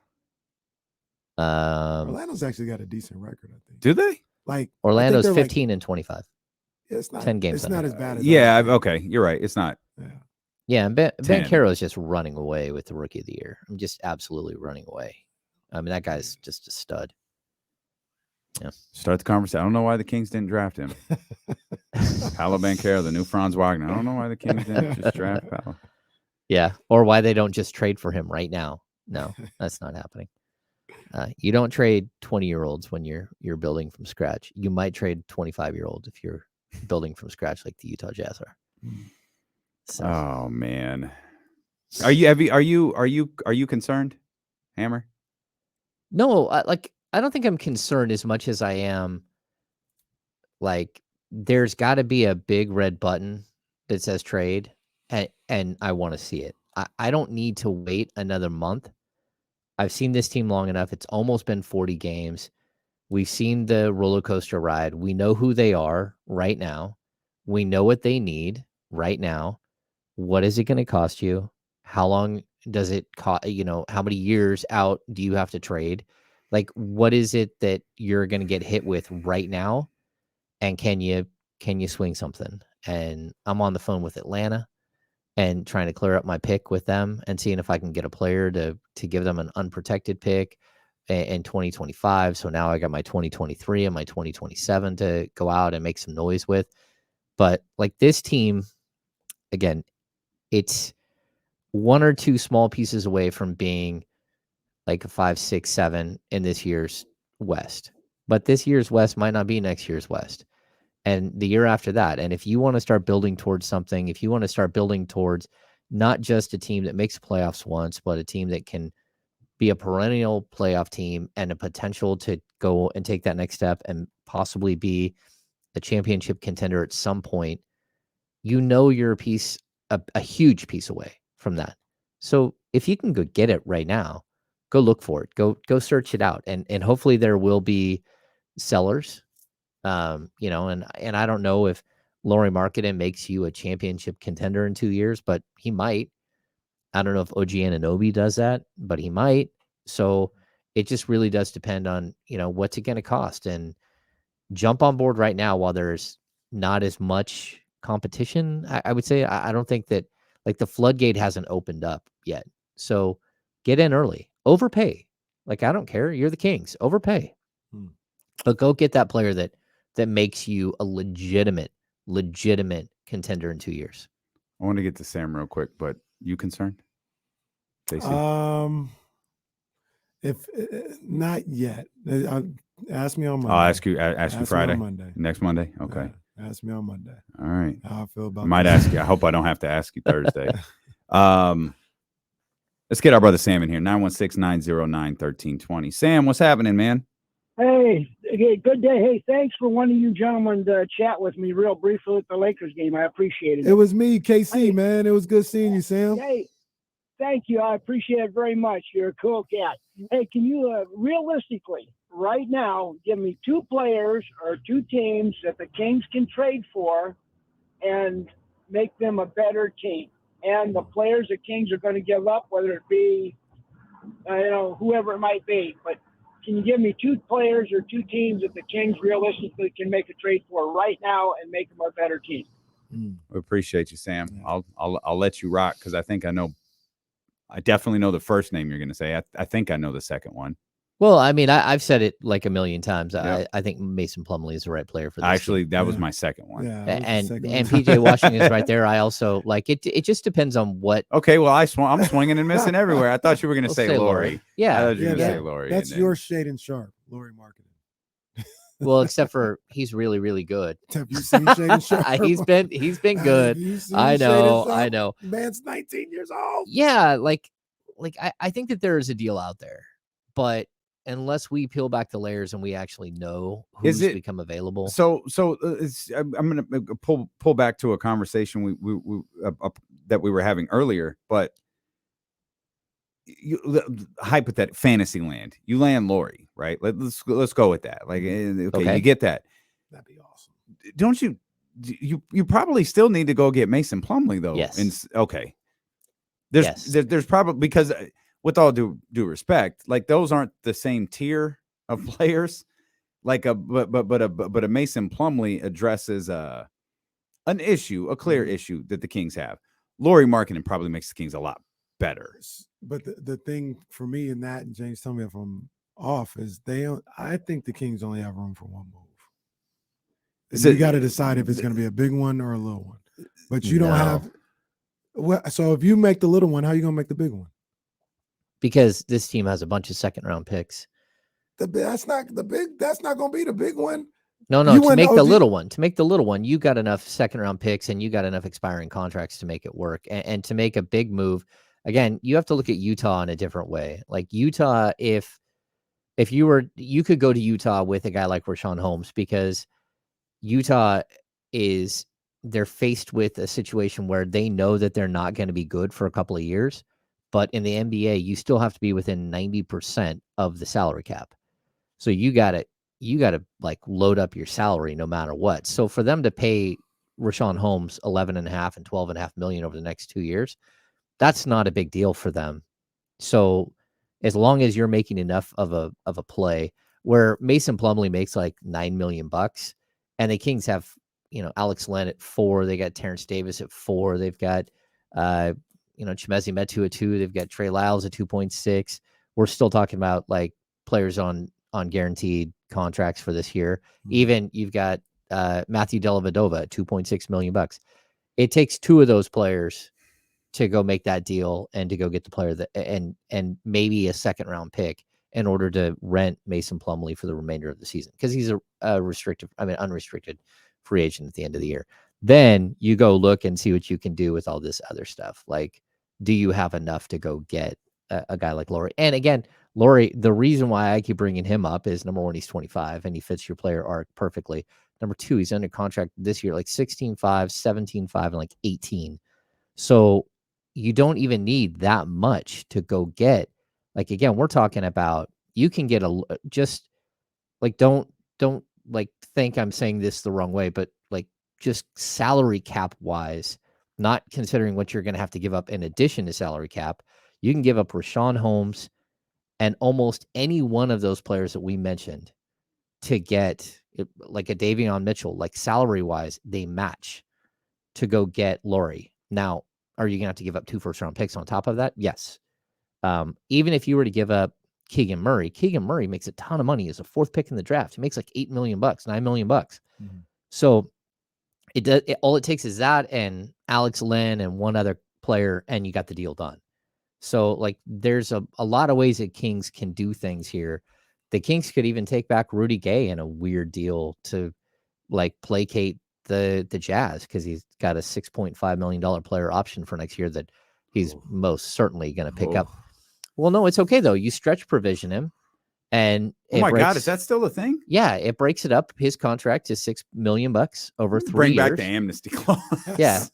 Orlando's actually got a decent record, I think. Do they? Like Orlando's 15 and 25. It's not 10 games. It's not as bad as okay. You're right. It's not. Yeah, and Banchero is just running away with the Rookie of the Year. I'm just absolutely running away. I mean, that guy's just a stud. Yeah. Start the conversation. I don't know why the Kings didn't draft him. Paolo Banchero, the new Franz Wagner. I don't know why the Kings didn't just draft Paolo. Yeah, or why they don't just trade for him right now. No, that's not happening. You don't trade 20-year-olds when you're building from scratch. You might trade 25-year-olds if you're building from scratch like the Utah Jazz are. So. Oh man, are you concerned, Hammer? No, I don't think I'm concerned as much as I am. Like, there's got to be a big red button that says trade, and I want to see it. I don't need to wait another month. I've seen this team long enough. It's almost been 40 games. We've seen the roller coaster ride. We know who they are right now. We know what they need right now. What is it going to cost you? How long does it cost? How many years out do you have to trade? Like, what is it that you're going to get hit with right now? And can you swing something? And I'm on the phone with Atlanta and trying to clear up my pick with them and seeing if I can get a player to give them an unprotected pick in 2025. So now I got my 2023 and my 2027 to go out and make some noise with. But like this team, again, it's one or two small pieces away from being like a 5, 6, 7 in this year's West. But this year's West might not be next year's West. And the year after that. And if you want to start building towards something, if you want to start building towards not just a team that makes playoffs once, but a team that can be a perennial playoff team and a potential to go and take that next step and possibly be a championship contender at some point, you're a huge piece away from that. So if you can go get it right now, go look for it, go search it out. And hopefully there will be sellers. And I don't know if Lauri Markkanen makes you a championship contender in 2 years, but he might. I don't know if OG Anunoby does that, but he might. So it just really does depend on, what's it going to cost, and jump on board right now while there's not as much competition. I would say, I don't think that like the floodgate hasn't opened up yet. So get in early, overpay. Like, I don't care. You're the Kings, overpay, but go get that player that makes you a legitimate contender in 2 years. I want to get to Sam real quick, but you concerned? If not yet, ask me on Monday. I'll ask you Friday, on Monday. Next Monday. Okay. Ask me on Monday. All right. How I feel about. I might ask you. I hope I don't have to ask you Thursday. Let's get our brother Sam in here. 916-909-1320. Sam, what's happening, man? Hey, good day. Hey, thanks for one of you gentlemen to chat with me real briefly at the Lakers game. I appreciate it. It was me, KC, man. It was good seeing you, Sam. Hey, thank you. I appreciate it very much. You're a cool cat. Hey, can you realistically, right now, give me 2 players or 2 teams that the Kings can trade for and make them a better team? And the players the Kings are going to give up, whether it be, whoever it might be, but can you give me 2 players or 2 teams that the Kings realistically can make a trade for right now and make them a better team? We appreciate you, Sam. I'll let you rock because I think I know I definitely know the first name you're going to say. I think I know the second one. Well, I mean, I've said it like a million times. Yep. I think Mason Plumlee is the right player for this Actually, team. that was my second one. Yeah, it was the And second and one. PJ Washington is right there. I also like it. It just depends on what. Okay, well, I'm swinging and missing everywhere. I thought you were going to We'll say say Laurie. Laurie. Yeah, I thought you were Yeah, going to say that- Laurie. That's and then- your shade and sharp, Lori marketing. well, except for he's really, really good. Have you seen Shade and Sharp? he's been good. Have you seen I Shade and know. I Sharp? know. Man's 19 years old. Yeah, like I think that there is a deal out there, but unless we peel back the layers and we actually know who's become available. So I'm going to pull back to a conversation we that we were having earlier, but hypothetical fantasy land. You land Laurie, right? Let's go with that. Like, okay, you get that. That'd be awesome. Don't you? You probably still need to go get Mason Plumlee though. Yes. Okay. There's probably, because with all due respect, like those aren't the same tier of players. Like but a Mason Plumlee addresses an issue, a clear issue that the Kings have. Laurie marketing probably makes the Kings a lot better. But the thing for me in that, and James, tell me if I'm off, is I think the Kings only have room for one move. You got to decide if it's going to be a big one or a little one. But you don't have. Well, so if you make the little one, how are you going to make the big one? Because this team has a bunch of second-round picks. That's not the big. That's not going to be the big one. No. To make the little one, you got enough second-round picks and you got enough expiring contracts to make it work. And to make a big move, again, you have to look at Utah in a different way. Like Utah, if you could go to Utah with a guy like Rashawn Holmes, because Utah they're faced with a situation where they know that they're not going to be good for a couple of years, but in the NBA, you still have to be within 90% of the salary cap. So you got to like load up your salary no matter what. So for them to pay Rashawn Holmes $11.5 and $12.5 million over the next 2 years, that's not a big deal for them. So as long as you're making enough of a play where Mason Plumlee makes like $9 million, and the Kings have, Alex Len at 4, they got Terrence Davis at 4, they've got Chimezie Metu at 2, they've got Trey Lyles at 2.6. We're still talking about like players on guaranteed contracts for this year. Even you've got Matthew Dellavedova at $2.6 million. It takes 2 of those players to go make that deal and to go get the player that and maybe a second-round pick in order to rent Mason Plumlee for the remainder of the season, because he's a unrestricted free agent at the end of the year. Then you go look and see what you can do with all this other stuff. Like, do you have enough to go get a guy like Laurie? And again, Laurie, the reason why I keep bringing him up is, number one, he's 25 and he fits your player arc perfectly. Number two, he's under contract this year, like 16.5, 17.5, and like 18. So you don't even need that much to go get. Like, again, we're talking about, you can get just like, don't like think I'm saying this the wrong way, but like just salary cap wise, not considering what you're going to have to give up in addition to salary cap, you can give up Rashawn Holmes and almost any one of those players that we mentioned to get like a Davion Mitchell. Like, salary wise, they match to go get Laurie. Now, are you going to have to give up 2 first-round picks on top of that? Yes. Even if you were to give up Keegan Murray makes a ton of money as a 4th pick in the draft. He makes like $8 million, $9 million. Mm-hmm. So all it takes is that and Alex Len and one other player, and you got the deal done. So like, there's a lot of ways that Kings can do things here. The Kings could even take back Rudy Gay in a weird deal to like placate the Jazz, because he's got a $6.5 million player option for next year that he's most certainly going to pick up. Well, no, it's okay though. You stretch provision him, and God, is that still a thing? Yeah, it breaks it up. His contract is $6 million over 3 Bring years. Back the amnesty clause. Yeah,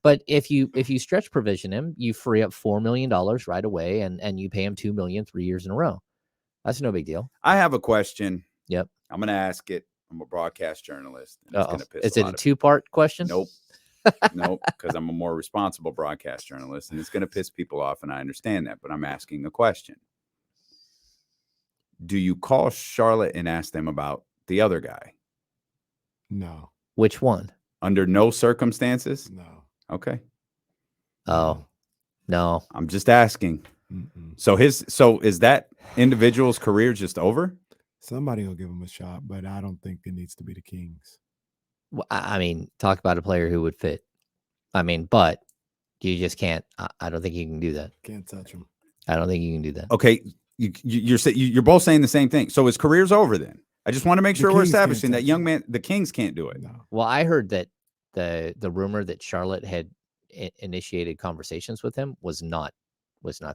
but if you stretch provision him, you free up $4 million right away, and you pay him $2 million 3 years in a row. That's no big deal. I have a question. Yep, I'm going to ask it. I'm a broadcast journalist. And it's gonna piss is it a 2-part question? Nope. Nope, because I'm a more responsible broadcast journalist, and it's going to piss people off, and I understand that, but I'm asking a question. Do you call Charlotte and ask them about the other guy? No. Which one? Under no circumstances? No. Okay. Oh. No. I'm just asking. So is that individual's career just over? Somebody will give him a shot, but I don't think it needs to be the Kings. I mean, talk about a player who would fit. I mean, but you just can't. I don't think you can do that. Can't touch him. I don't think you can do that. Okay, you're both saying the same thing. So his career's over then. I just want to make sure we're establishing that young man, the Kings can't do it. No. Well, I heard that the rumor that Charlotte had initiated conversations with him was not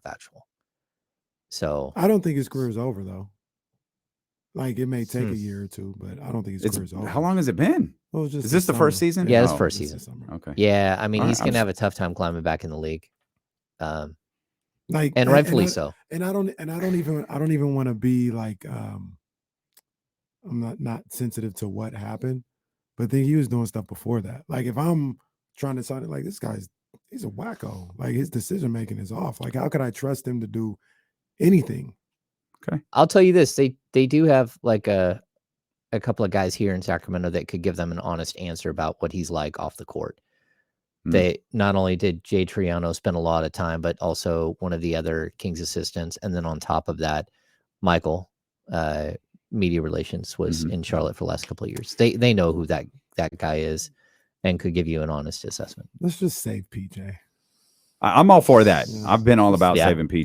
factual. So I don't think his career's over though. Like it may take a year or two, but I don't think his career's over. How long has it been? Well, it's just is this the first season? Yeah, it's first season. Okay. Yeah, I mean, he's gonna have a tough time climbing back in the league. Like, and rightfully so. And I don't even want to be like, I'm not sensitive to what happened, but then he was doing stuff before that. Like if I'm trying to sign it, like this he's a wacko. Like his decision making is off. Like how could I trust him to do anything? Okay. I'll tell you this. They do have like a couple of guys here in Sacramento that could give them an honest answer about what he's like off the court. They not only did Jay Triano spend a lot of time, but also one of the other Kings assistants. And then on top of that, Michael, media relations, was in Charlotte for the last couple of years. They know who that guy is and could give you an honest assessment. Let's just save PJ. I'm all for that. I've been all about saving PJ.